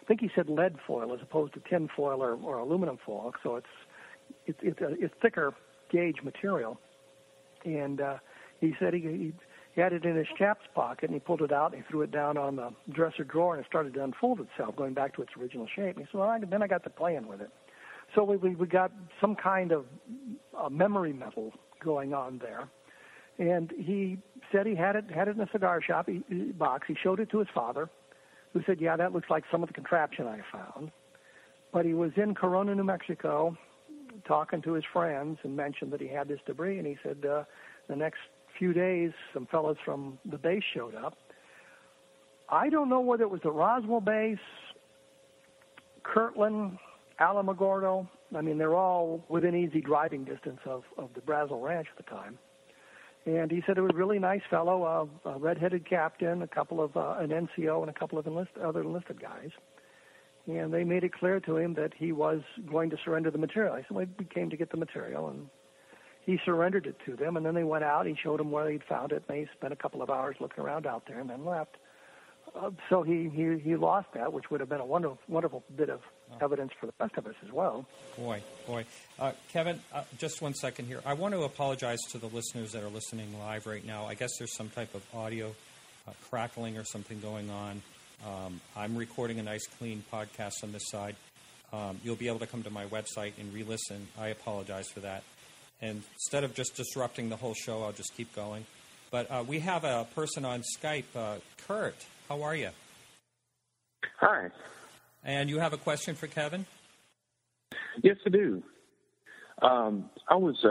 S6: think he said lead foil as opposed to tin foil or aluminum foil, so it's thicker gauge material. And he said he He had it in his chaps pocket, and he pulled it out, and he threw it down on the dresser drawer, and it started to unfold itself, going back to its original shape. And he said, well, then I got to playing with it. So we got some kind of memory metal going on there. And he said he had it in a cigar shop box. He showed it to his father, who said, yeah, that looks like some of the contraption I found. But he was in Corona, New Mexico, talking to his friends and mentioned that he had this debris. And he said the next few days, some fellows from the base showed up. I don't know whether it was the Roswell base, Kirtland, Alamogordo. I mean, they're all within easy driving distance of the Brazel Ranch at the time. And he said it was a really nice fellow, a redheaded captain, a couple of an NCO, and a couple of other enlisted guys. And they made it clear to him that he was going to surrender the material. I said, well, we came to get the material, and he surrendered it to them. And then they went out. He showed them where he'd found it, and they spent a couple of hours looking around out there and then left. So he lost that, which would have been a wonderful bit of evidence for the rest of us as well.
S1: Boy. Kevin, just 1 second here. I want to apologize to the listeners that are listening live right now. I guess there's some type of audio crackling or something going on. I'm recording a nice, clean podcast on this side. You'll be able to come to my website and re-listen. I apologize for that. And instead of just disrupting the whole show, I'll just keep going. But we have a person on Skype, Kurt. How are you?
S7: Hi.
S1: And you have a question for Kevin?
S7: Yes, I do. I was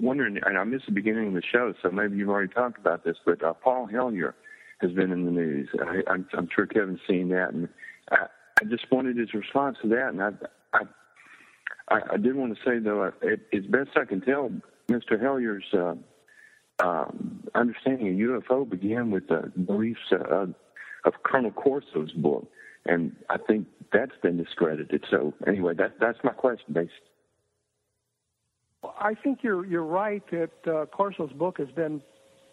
S7: wondering, and I missed the beginning of the show, so maybe you've already talked about this, but Paul Hellyer has been in the news. I'm sure Kevin's seen that, and I just wanted his response to that. And I did want to say, though, as best I can tell, Mr. Hellyer's understanding of UFO began with the beliefs of Colonel Corso's book, and I think that's been discredited. So anyway, that's my question, basically.
S6: I think you're right that Corso's book has been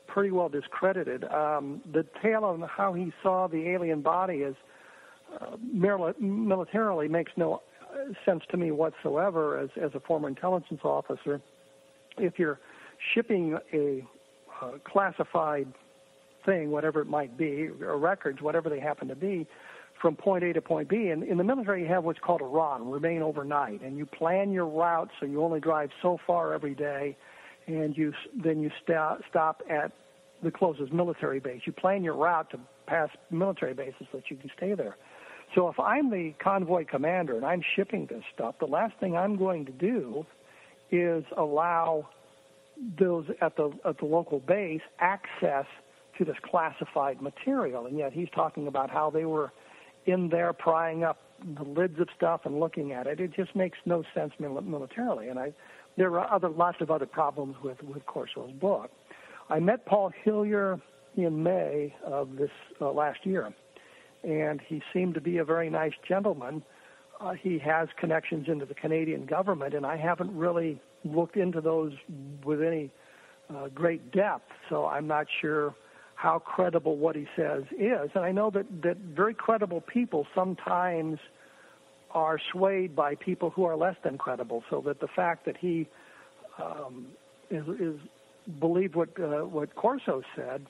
S6: pretty well discredited. The tale on how he saw the alien body is militarily makes no sense to me whatsoever as a former intelligence officer. If you're shipping a classified thing, whatever it might be, or records, whatever they happen to be, from point A to point B. And in the military, you have what's called a RON, remain overnight, and you plan your route so you only drive so far every day, and then you stop at the closest military base. You plan your route to pass military bases so that you can stay there. So if I'm the convoy commander and I'm shipping this stuff, the last thing I'm going to do is allow those at the local base access to this classified material. And yet he's talking about how they were in there prying up the lids of stuff and looking at it. It just makes no sense militarily. And there are lots of other problems with Corso's book. I met Paul Hellyer in May of this last year, and he seemed to be a very nice gentleman. He has connections into the Canadian government, and I haven't really looked into those with any great depth, so I'm not sure how credible what he says is. And I know that very credible people sometimes are swayed by people who are less than credible, so that the fact that he is believed what Corso said,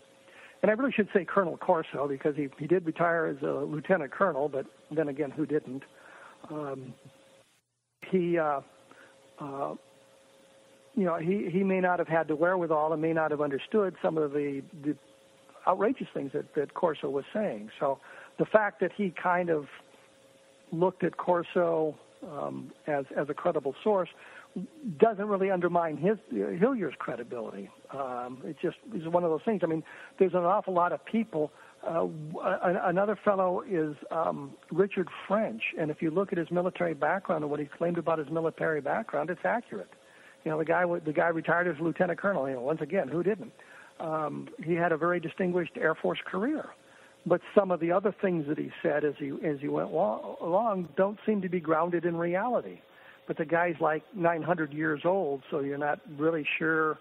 S6: and I really should say Colonel Corso because he did retire as a lieutenant colonel, but then again, who didn't? He may not have had the wherewithal and may not have understood some of the outrageous things that Corso was saying. So the fact that he kind of looked at Corso as a credible source doesn't really undermine Hillyer's credibility. It just is one of those things. I mean, there's an awful lot of people. Another fellow is Richard French, and if you look at his military background and what he claimed about his military background, it's accurate. You know, the guy retired as lieutenant colonel. You know, once again, who didn't? He had a very distinguished Air Force career, but some of the other things that he said as he went along don't seem to be grounded in reality. But the guy's like 900 years old, so you're not really sure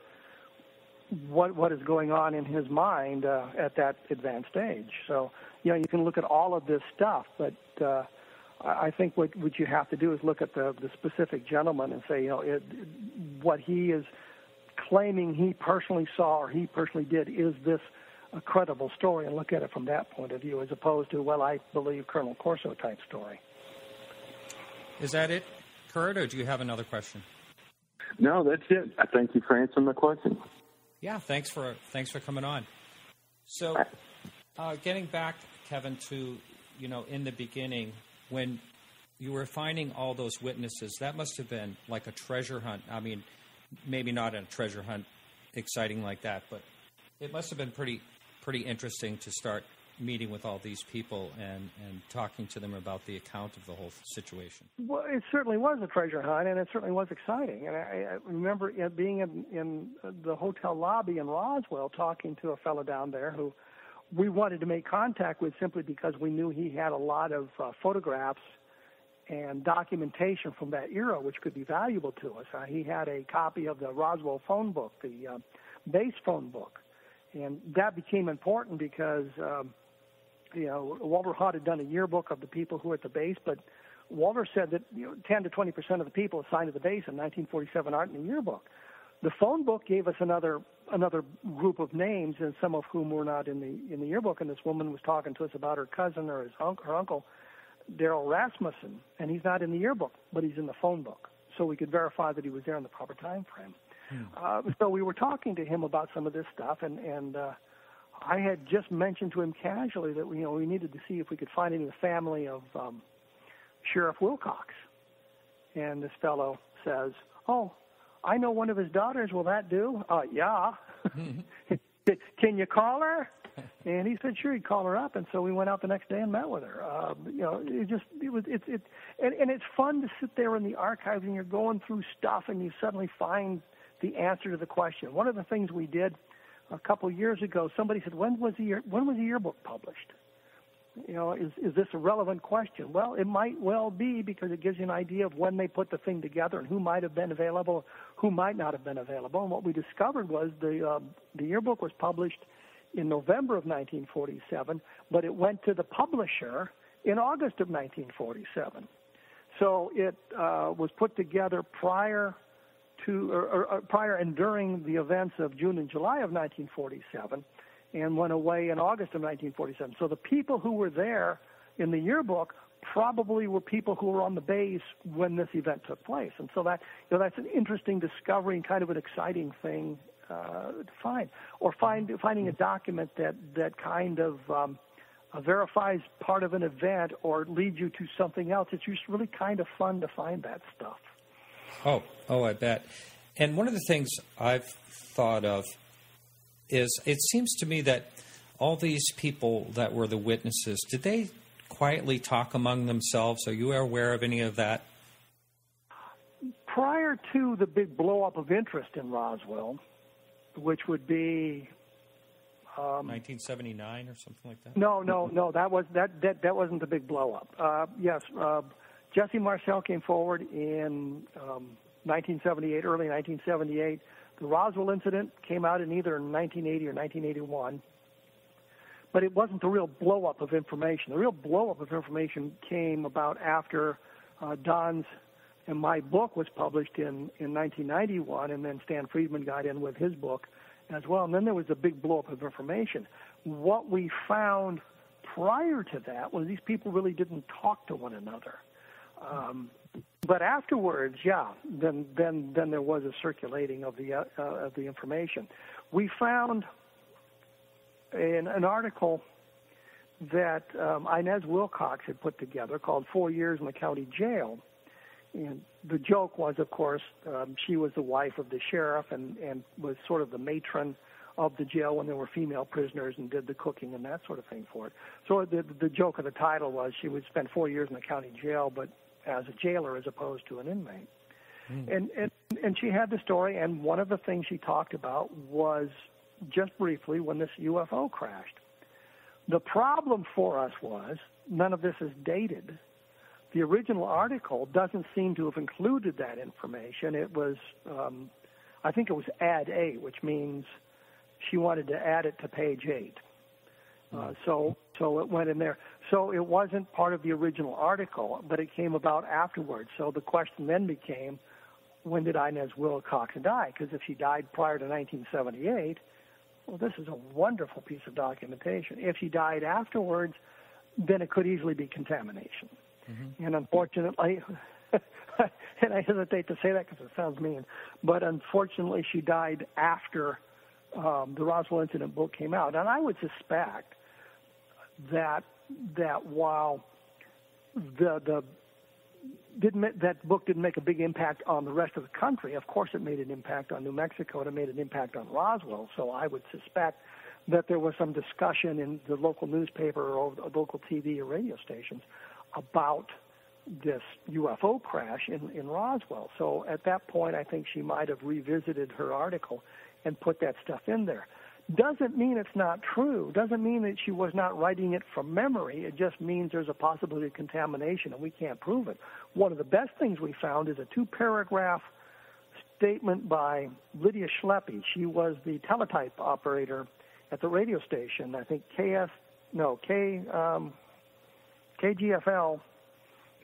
S6: what is going on in his mind at that advanced age. So, you know, you can look at all of this stuff, but I think what you have to do is look at the specific gentleman and say, you know, what he is claiming he personally saw or he personally did, is this a credible story, and look at it from that point of view as opposed to, well, I believe Colonel Corso type story.
S1: Is that it, Kurt, or do you have another question?
S7: No, that's it. I thank you for answering my question.
S1: Yeah, thanks for coming on. So, getting back, Kevin, to, in the beginning, when you were finding all those witnesses, that must have been like a treasure hunt. I mean, maybe not a treasure hunt exciting like that, but it must have been pretty interesting to start meeting with all these people and talking to them about the account of the whole situation.
S6: Well, it certainly was a treasure hunt, and it certainly was exciting. And I remember being in the hotel lobby in Roswell talking to a fellow down there who we wanted to make contact with simply because we knew he had a lot of photographs and documentation from that era, which could be valuable to us. He had a copy of the Roswell phone book, the base phone book. And that became important because, Walter Hunt had done a yearbook of the people who were at the base, but Walter said that 10 to 20% of the people assigned to the base in 1947 aren't in the yearbook. The phone book gave us another group of names, and some of whom were not in the yearbook. And this woman was talking to us about her cousin or her uncle, Daryl Rasmussen, and he's not in the yearbook, but he's in the phone book, so we could verify that he was there in the proper time frame. So we were talking to him about some of this stuff, and I had just mentioned to him casually that we needed to see if we could find any of the family of Sheriff Wilcox. And this fellow says, "Oh, I know one of his daughters. Will that do?" Yeah. Can you call her? And he said, sure, he'd call her up. And so we went out the next day and met with her. And it's fun to sit there in the archives and you're going through stuff and you suddenly find the answer to the question. One of the things we did a couple of years ago, somebody said, when was the yearbook published? Is this a relevant question? Well, it might well be, because it gives you an idea of when they put the thing together and who might have been available, who might not have been available. And what we discovered was the yearbook was published in November of 1947, but it went to the publisher in August of 1947. So it was put together prior and during the events of June and July of 1947, and went away in August of 1947. So the people who were there in the yearbook probably were people who were on the base when this event took place. And so that's an interesting discovery and kind of an exciting thing to find. Or finding a document that kind of verifies part of an event or leads you to something else. It's just really kind of fun to find that stuff.
S1: Oh, I bet. And one of the things I've thought of is it seems to me that all these people that were the witnesses, did they quietly talk among themselves? Are you aware of any of that?
S6: Prior to the big blow-up of interest in Roswell, which would be
S1: 1979 or something like that?
S6: No. That wasn't the big blow-up. Yes, Jesse Marcel came forward in 1978, early 1978. The Roswell incident came out in either 1980 or 1981, but it wasn't the real blow-up of information. The real blow-up of information came about after Don's and my book was published in 1991, and then Stan Friedman got in with his book as well, and then there was a big blow-up of information. What we found prior to that was these people really didn't talk to one another. But afterwards, then there was a circulating of the information. We found an article that Inez Wilcox had put together called 4 Years in the County Jail. And the joke was, of course, she was the wife of the sheriff and was sort of the matron of the jail when there were female prisoners and did the cooking and that sort of thing for it. So the joke of the title was she would spend 4 years in the county jail, but as a jailer as opposed to an inmate. And she had the story, and one of the things she talked about was just briefly when this UFO crashed. The problem for us was none of this is dated. The original article doesn't seem to have included that information. It was, I think it was Add A, which means she wanted to add it to page 8. So it went in there. So it wasn't part of the original article, but it came about afterwards. So the question then became, when did Inez Wilcox die? Because if she died prior to 1978, well, this is a wonderful piece of documentation. If she died afterwards, then it could easily be contamination. Mm-hmm. And unfortunately, and I hesitate to say that because it sounds mean, but unfortunately she died after the Roswell incident book came out. And I would suspect that while that book didn't make a big impact on the rest of the country, of course it made an impact on New Mexico and it made an impact on Roswell. So I would suspect that there was some discussion in the local newspaper or local TV or radio stations about this UFO crash in Roswell. So at that point, I think she might have revisited her article and put that stuff in there. Doesn't mean it's not true. Doesn't mean that she was not writing it from memory. It just means there's a possibility of contamination, and we can't prove it. One of the best things we found is a 2-paragraph statement by Lydia Schleppe. She was the teletype operator at the radio station. I think KGFL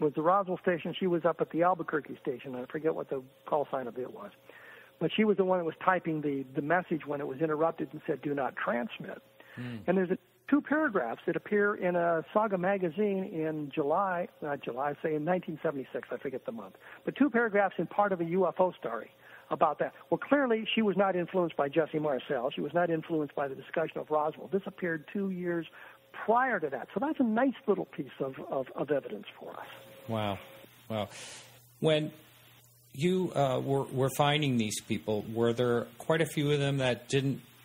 S6: was the Roswell station. She was up at the Albuquerque station. I forget what the call sign of it was. But she was the one that was typing the message when it was interrupted and said, "Do not transmit." And there's 2 paragraphs that appear in a Saga magazine in in 1976, I forget the month. But 2 paragraphs in part of a UFO story about that. Well, clearly she was not influenced by Jesse Marcel. She was not influenced by the discussion of Roswell. This appeared 2 years prior to that. So that's a nice little piece of evidence for us.
S1: Wow. When you were finding these people, were there quite a few of them that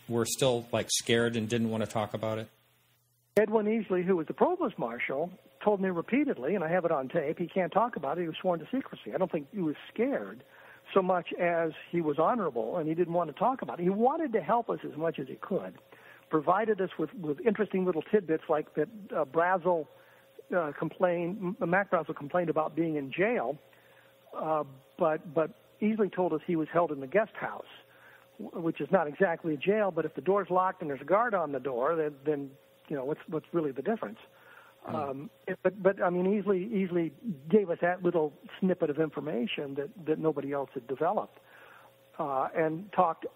S1: were still scared and didn't want to talk about it?
S6: Edwin Easley, who was the provost marshal, told me repeatedly, and I have it on tape, he can't talk about it. He was sworn to secrecy. I don't think he was scared so much as he was honorable, and he didn't want to talk about it. He wanted to help us as much as he could, provided us with interesting little tidbits like that Mac Brazel complained about being in jail, but Easley told us he was held in the guest house, which is not exactly a jail, but if the door's locked and there's a guard on the door, then what's really the difference? But I mean, Easley gave us that little snippet of information that nobody else had developed, and talked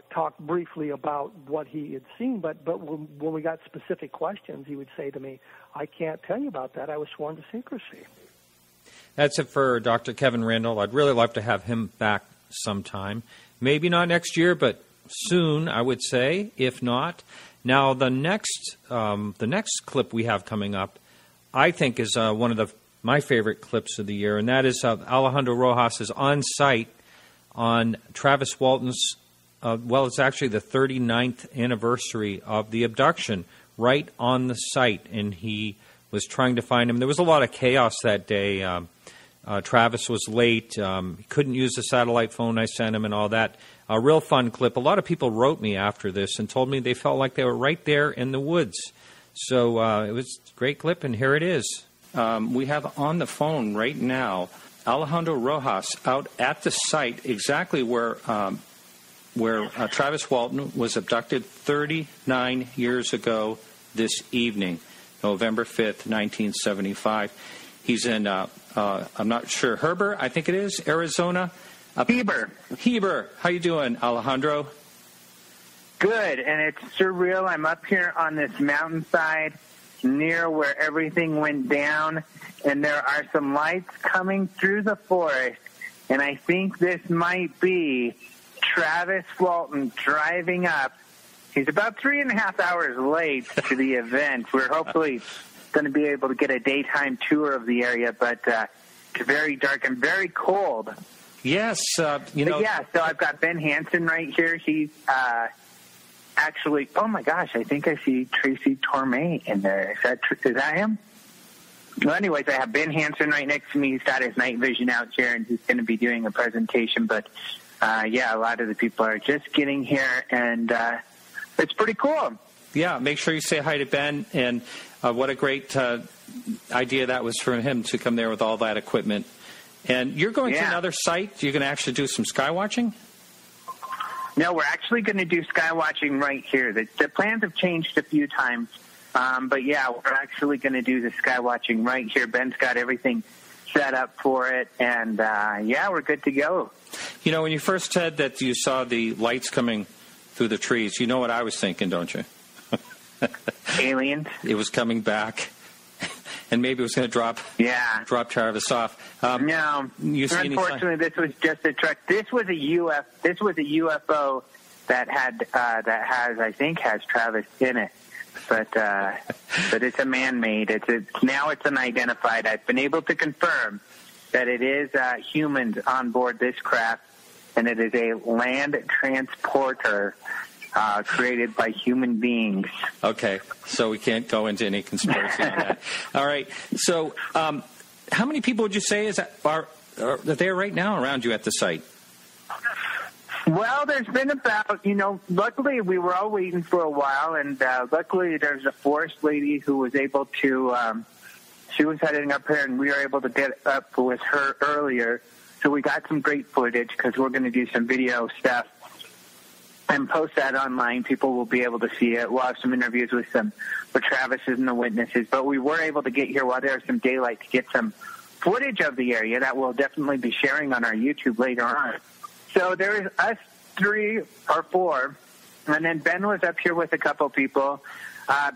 S6: briefly about what he had seen. But when we got specific questions, he would say to me, "I can't tell you about that. I was sworn to secrecy."
S1: That's it for Dr. Kevin Randall. I'd really love to have him back sometime. Maybe not next year, but soon, I would say, if not. Now, the next clip we have coming up, I think, is one of my favorite clips of the year, and that is Alejandro Rojas is on site on Travis Walton's, it's actually the 39th anniversary of the abduction, right on the site, and he was trying to find him. There was a lot of chaos that day. Travis was late. He couldn't use the satellite phone I sent him and all that. A real fun clip. A lot of people wrote me after this and told me they felt like they were right there in the woods. So it was a great clip, and here it is. We have on the phone right now Alejandro Rojas out at the site exactly where Travis Walton was abducted 39 years ago this evening, November 5th, 1975. He's in, I'm not sure, Heber, I think it is, Arizona. Heber. How you doing, Alejandro?
S8: Good, and it's surreal. I'm up here on this mountainside near where everything went down, and there are some lights coming through the forest, and I think this might be Travis Walton driving up. He's about 3.5 hours late to the event. We're hopefully going to be able to get a daytime tour of the area, but it's very dark and very cold.
S1: Yes,
S8: Yeah, so I've got Ben Hansen right here. He's actually, oh my gosh, I think I see Tracy Torme in there. Is that him? Well, anyways, I have Ben Hansen right next to me. He's got his night vision out here, and he's going to be doing a presentation. But, a lot of the people are just getting here, and it's pretty cool.
S1: Yeah, make sure you say hi to Ben, and what a great idea that was for him to come there with all that equipment. And you're going to another site? You're going to actually do some sky watching?
S8: No, we're actually going to do sky watching right here. The plans have changed a few times, but we're actually going to do the sky watching right here. Ben's got everything set up for it, and we're good to go.
S1: You know, when you first said that you saw the lights coming through the trees, you know what I was thinking, don't you?
S8: Aliens?
S1: It was coming back, and maybe it was going to drop Travis off.
S8: No,
S1: you see
S8: unfortunately, this was just a truck. This was a UFO that has Travis in it, but it's a man-made. Now it's unidentified. I've been able to confirm that it is humans on board this craft, and it is a land transporter created by human beings.
S1: Okay, so we can't go into any conspiracy on that. All right, so how many people would you say are there right now around you at the site?
S8: Well, there's been about, luckily we were all waiting for a while, and luckily there's a forest lady who was able to, she was heading up here, and we were able to get up with her earlier. So we got some great footage because we're going to do some video stuff and post that online. People will be able to see it. We'll have some interviews with Travis and the witnesses. But we were able to get here while there was some daylight to get some footage of the area that we'll definitely be sharing on our YouTube later on. So there is us 3 or 4, and then Ben was up here with a couple people.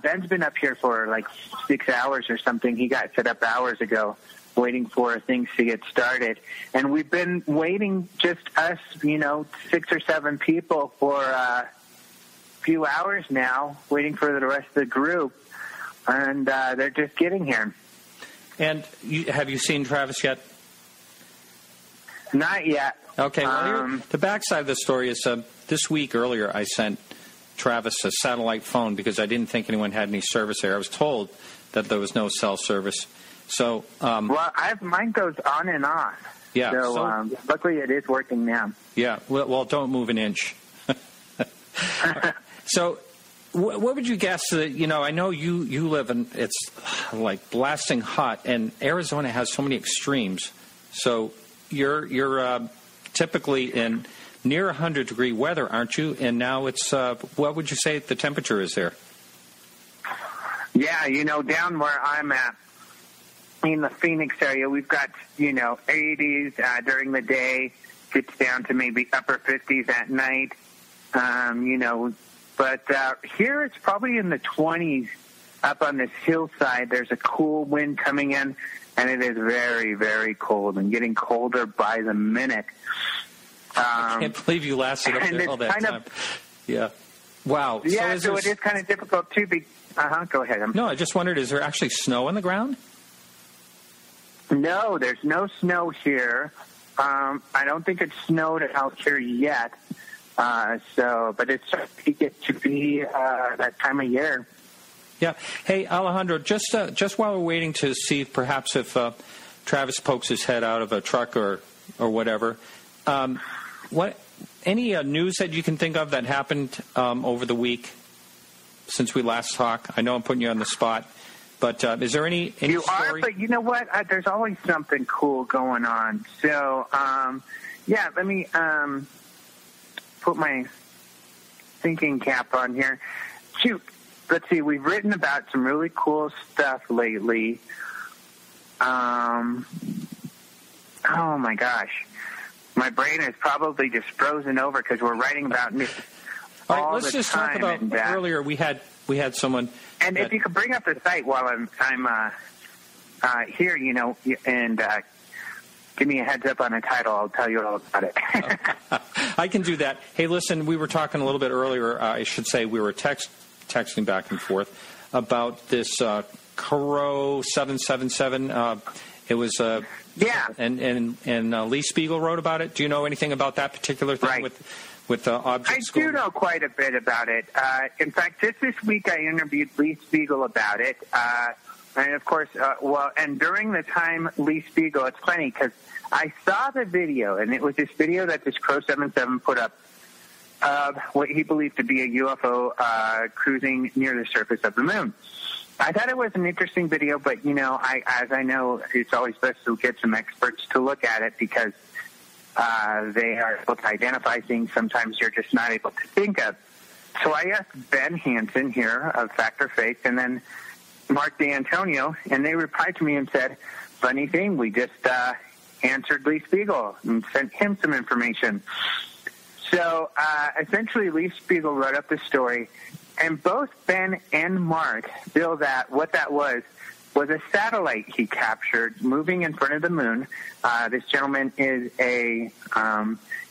S8: Ben's been up here for like 6 hours or something. He got set up hours ago, waiting for things to get started. And we've been waiting, just us, 6 or 7 people for a few hours now, waiting for the rest of the group. And they're just getting here. And
S1: have you seen Travis yet?
S8: Not yet.
S1: Okay, well, the backside of the story is this week earlier I sent Travis a satellite phone because I didn't think anyone had any service there. I was told that there was no cell service. So,
S8: mine goes on and off.
S1: Yeah.
S8: So luckily it is working now.
S1: Yeah. Well, don't move an inch. So, what would you guess? I know you live in, it's like blasting hot, and Arizona has so many extremes. So you're typically in near 100-degree weather, aren't you? And now it's what would you say the temperature is there?
S8: Yeah, down where I'm at, in the Phoenix area, we've got, 80s during the day, gets down to maybe upper 50s at night, but here it's probably in the 20s up on this hillside. There's a cool wind coming in, and it is very, very cold and getting colder by the minute.
S1: I can't believe you lasted up there all that time. Yeah. Wow.
S8: Yeah, so it is kind of difficult, too. Go ahead.
S1: No, I just wondered, is there actually snow on the ground?
S8: No, there's no snow here. I don't think it's snowed out here yet. But it's starting to get to be that time of year.
S1: Yeah. Hey, Alejandro, just while we're waiting to see perhaps if Travis pokes his head out of a truck or whatever, any news that you can think of that happened over the week since we last talked? I know I'm putting you on the spot, but is there any
S8: you
S1: story?
S8: Are, but you know what? There's always something cool going on. So, let me put my thinking cap on here. Shoot. Let's see, we've written about some really cool stuff lately. Oh, my gosh. My brain is probably just frozen over because we're writing about me
S1: all right, let's just talk about earlier we had someone.
S8: And if you could bring up the site while I'm here, and give me a heads up on the title, I'll tell you all about it.
S1: I can do that. Hey, listen, we were talking a little bit earlier. I should say we were texting back and forth about this Crow 777. It was and Lee Spiegel wrote about it. Do you know anything about that particular thing with objects?
S8: I do know quite a bit about it. In fact, just this week I interviewed Lee Spiegel about it. And of course, and during the time Lee Spiegel, it's funny because I saw the video, and it was this video that this Crow 77 put up of what he believed to be a UFO cruising near the surface of the moon. I thought it was an interesting video, but, as I know, it's always best to get some experts to look at it because they are able to identify things sometimes you're just not able to think of. So I asked Ben Hansen here of Fact or Faith and then Mark D'Antonio, and they replied to me and said, funny thing, we just answered Lee Spiegel and sent him some information. So essentially, Lee Spiegel wrote up the story, and both Ben and Mark feel that what that was a satellite he captured moving in front of the moon. This gentleman is a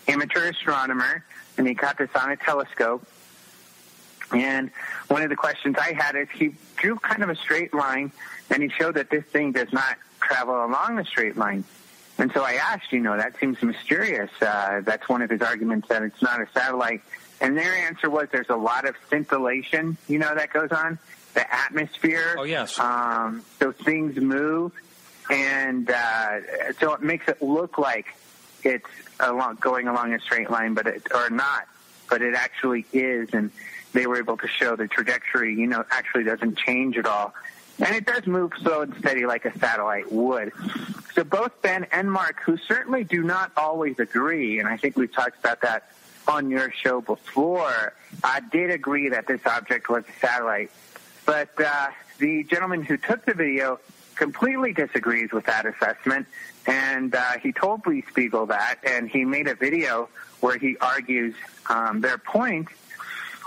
S8: amateur astronomer, and he caught this on a telescope. And one of the questions I had is he drew kind of a straight line, and he showed that this thing does not travel along the straight line. And so I asked, that seems mysterious. That's one of his arguments, that it's not a satellite. And their answer was there's a lot of scintillation, that goes on, the atmosphere.
S1: Oh, yes.
S8: So things move, and so it makes it look like it's going along a straight line, but it actually is. And they were able to show the trajectory, actually doesn't change at all. And it does move slow and steady like a satellite would. So both Ben and Mark, who certainly do not always agree, and I think we've talked about that on your show before, did agree that this object was a satellite. But the gentleman who took the video completely disagrees with that assessment, and he told Lee Spiegel that, and he made a video where he argues their point.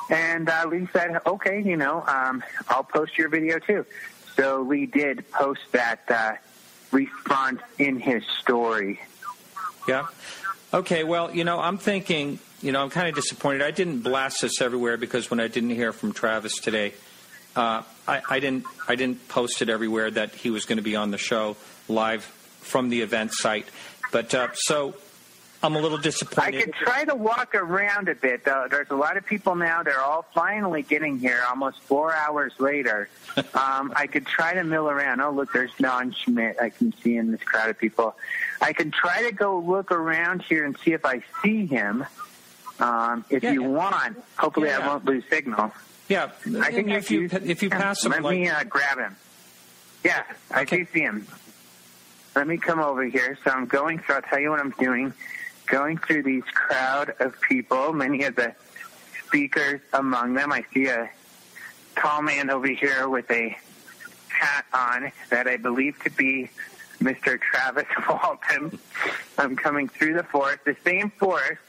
S8: And Lee said, okay, I'll post your video too. So Lee did post that response in his story.
S1: Yeah. Okay, well, I'm thinking, I'm kind of disappointed. I didn't blast this everywhere because when I didn't hear from Travis today, I didn't post it everywhere that he was going to be on the show live from the event site. But so I'm a little disappointed.
S8: I could try to walk around a bit, though. There's a lot of people now. They're all finally getting here almost 4 hours later. I could try to mill around. Oh, look, there's Don Schmidt. I can see in this crowd of people. I can try to go look around here and see if I see him. If you want, hopefully I won't lose signal.
S1: Yeah,
S8: I think
S1: if you pass him,
S8: let me grab him. Yeah, I do see him. Let me come over here. So I'm going through. I'll tell you what I'm doing. Going through these crowd of people, many of the speakers among them. I see a tall man over here with a hat on that I believe to be Mr. Travis Walton. I'm coming through the forest, the same forest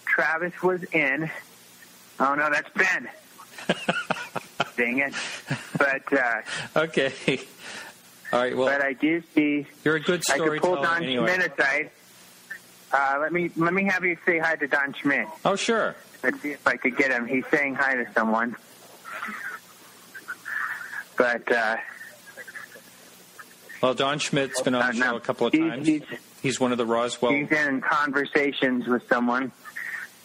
S8: Travis was in. Oh, no, that's Ben. Dang it. But,
S1: okay. All right, well.
S8: But I do see.
S1: You're a good storyteller.
S8: I could pull Don
S1: anyway.
S8: Schmidt aside. Let me have you say hi to Don Schmidt.
S1: Oh, sure.
S8: Let's see if I could get him. He's saying hi to someone. But,
S1: well, Don Schmidt's been on the show a couple of times. He's one of the Roswell.
S8: He's in conversations with someone.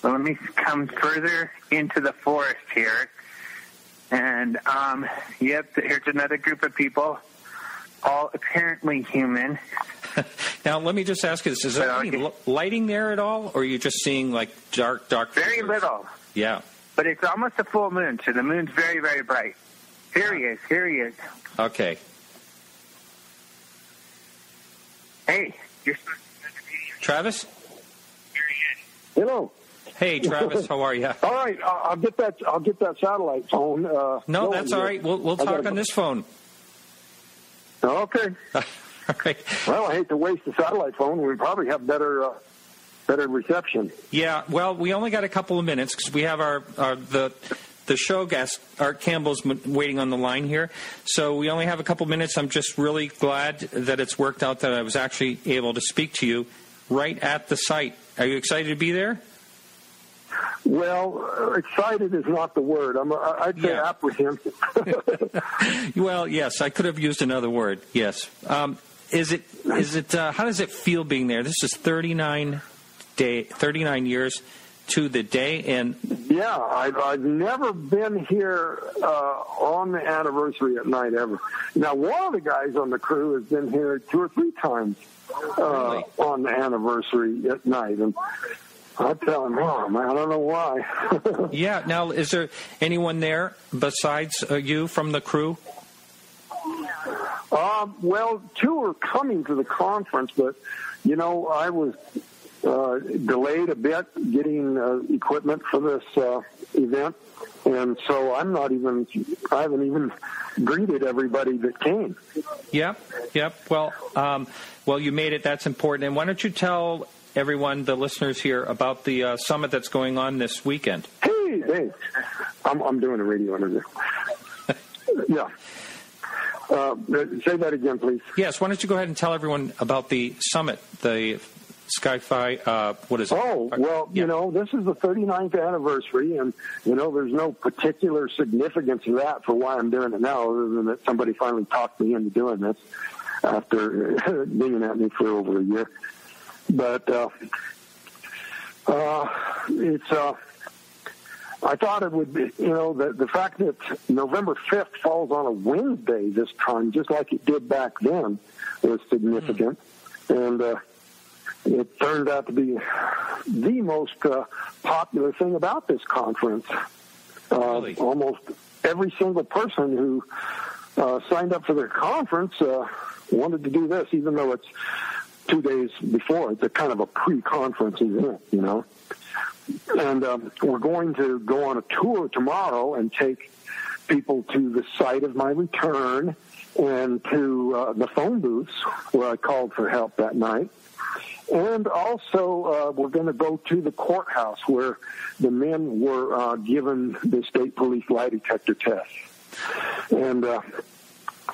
S8: So let me come further into the forest here. And, yep, here's another group of people, all apparently human.
S1: Now, let me just ask you this. Is there any lighting there at all, or are you just seeing, like, dark
S8: Very
S1: figures?
S8: little.
S1: Yeah.
S8: But it's almost a full moon, so the moon's very, very bright. Here he is.
S1: Okay.
S8: Hey, you're
S1: Travis?
S9: Hello.
S1: Hey, Travis, how are you?
S9: All right, I'll get that satellite phone.
S1: No, that's all right. We'll talk on this phone.
S9: Okay.
S1: All right.
S9: Well, I hate to waste the satellite phone. We probably have better reception.
S1: Yeah. Well, we only got a couple of minutes because we have the show guest, Art Campbell's waiting on the line here. So we only have a couple minutes. I'm just really glad that it's worked out that I was actually able to speak to you right at the site. Are you excited to be there?
S9: Well, excited is not the word. I'd say apprehensive.
S1: Well, yes, I could have used another word. Yes. Is it? How does it feel being there? This is 39 years to the day, and
S9: yeah, I've never been here on the anniversary at night ever. Now, one of the guys on the crew has been here 2 or 3 times
S1: really?
S9: On the anniversary at night, and I tell him, oh, man, I don't know why.
S1: Yeah. Now, is there anyone there besides you from the crew?
S9: Well, 2 are coming to the conference, but, I was delayed a bit getting equipment for this event, and so I haven't even greeted everybody that came.
S1: Yep. Well, you made it. That's important. And why don't you tell everyone, the listeners here, about the summit that's going on this weekend?
S9: Hey, I'm doing a radio interview. Yeah. Say that again, please.
S1: Yes. Why don't you go ahead and tell everyone about the summit, the Sci-Fi, what is it?
S9: Oh, well,
S1: yeah.
S9: This is the 39th anniversary, and, there's no particular significance to that for why I'm doing it now, other than that somebody finally talked me into doing this after being at me for over a year. But I thought it would be, the fact that November 5th falls on a Wednesday this time, just like it did back then, was significant. And it turned out to be the most popular thing about this conference.
S1: Really?
S9: Almost every single person who signed up for the conference wanted to do this, even though it's 2 days before. It's a kind of a pre-conference event, And we're going to go on a tour tomorrow and take people to the site of my return and to the phone booths where I called for help that night. And also, we're going to go to the courthouse where the men were given the state police lie detector test. And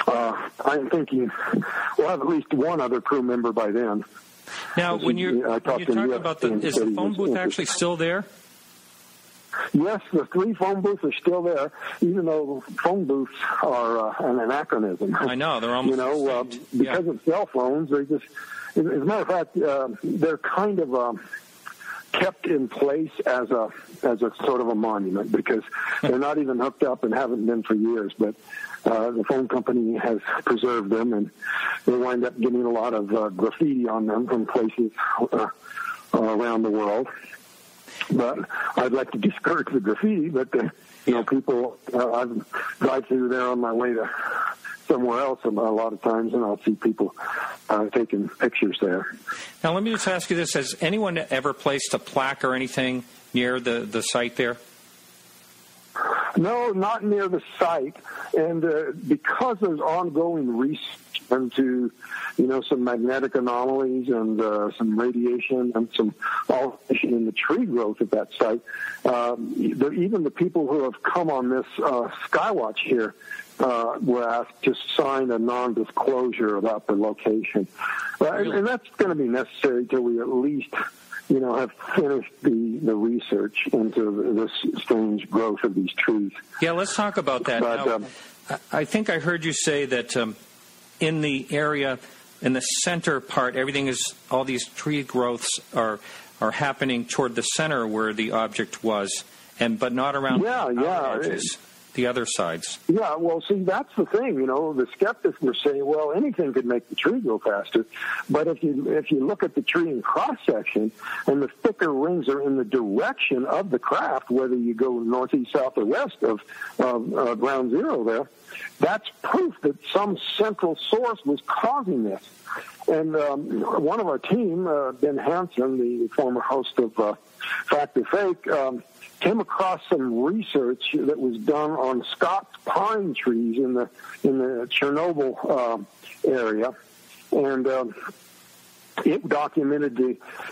S9: I'm thinking we'll have at least one other crew member by then.
S1: Now, when you're talking about is the phone booth actually still there?
S9: Yes, the 3 phone booths are still there, even though phone booths are an anachronism.
S1: I know, they're almost
S9: because of cell phones, they just, as a matter of fact, they're kind of kept in place as a sort of a monument, because they're not even hooked up and haven't been for years, but the phone company has preserved them, and they wind up getting a lot of graffiti on them from places around the world. But I'd like to discourage the graffiti, but people, I drive through there on my way to somewhere else a lot of times, and I'll see people taking pictures there.
S1: Now, let me just ask you this. Has anyone ever placed a plaque or anything near the site there?
S9: No, not near the site. And because there's ongoing research into, some magnetic anomalies and some radiation and some alteration in the tree growth at that site, even the people who have come on this Skywatch here were asked to sign a non-disclosure about the location. And that's going to be necessary till we at least have finished the research into this strange growth of these trees.
S1: Yeah, let's talk about that.
S9: But,
S1: I think I heard you say that in the area, in the center part, all these tree growths are happening toward the center where the object was, but not around the edges, the other sides.
S9: Yeah, well, see, that's the thing. The skeptics were saying, well, anything could make the tree grow faster. But if you look at the tree in cross-section and the thicker rings are in the direction of the craft, whether you go northeast, south, or west of ground zero there, that's proof that some central source was causing this. And one of our team, Ben Hansen, the former host of Fact or Fake, came across some research that was done on Scots pine trees in the Chernobyl area, and it documented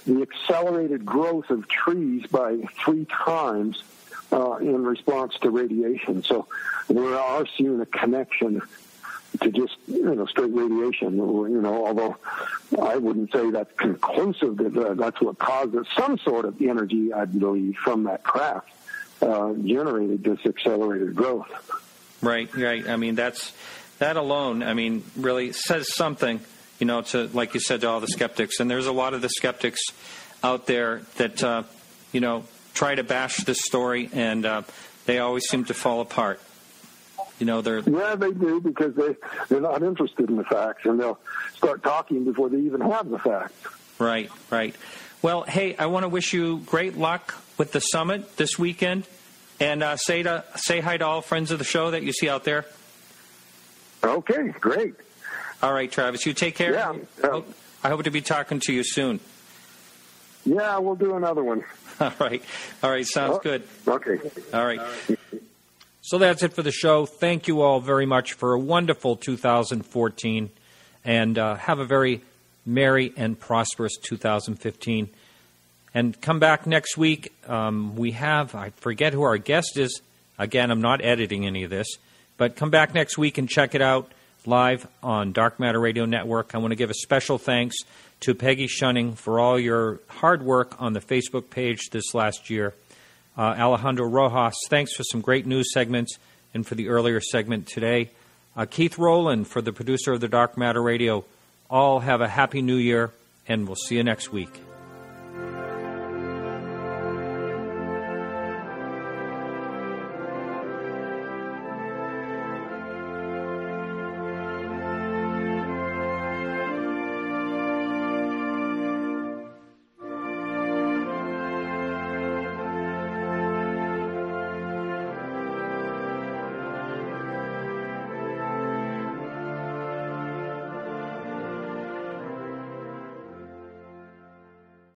S9: the accelerated growth of trees by 3 times in response to radiation. So we are seeing a connection to just straight radiation. Although I wouldn't say that's conclusive that that's what caused it. Some sort of energy, I believe, from that craft generated this accelerated growth.
S1: Right. I mean, that alone, really says something. To, like you said, to all the skeptics, and there's a lot of the skeptics out there that try to bash this story, and they always seem to fall apart. Yeah,
S9: they do, because they're not interested in the facts, and they'll start talking before they even have the facts.
S1: Right. Well, hey, I want to wish you great luck with the summit this weekend, and say hi to all friends of the show that you see out there.
S9: Okay, great.
S1: All right, Travis, you take care.
S9: Yeah.
S1: I hope to be talking to you soon.
S9: Yeah, we'll do another one.
S1: All right. Sounds good.
S9: Okay.
S1: All right. So that's it for the show. Thank you all very much for a wonderful 2014, and have a very merry and prosperous 2015. And come back next week. I forget who our guest is. Again, I'm not editing any of this. But come back next week and check it out live on Dark Matter Radio Network. I want to give a special thanks to Peggy Shunning for all your hard work on the Facebook page this last year. Alejandro Rojas, thanks for some great news segments and for the earlier segment today. Keith Rowland for the producer of the Dark Matter Radio. All have a happy new year, and we'll see you next week.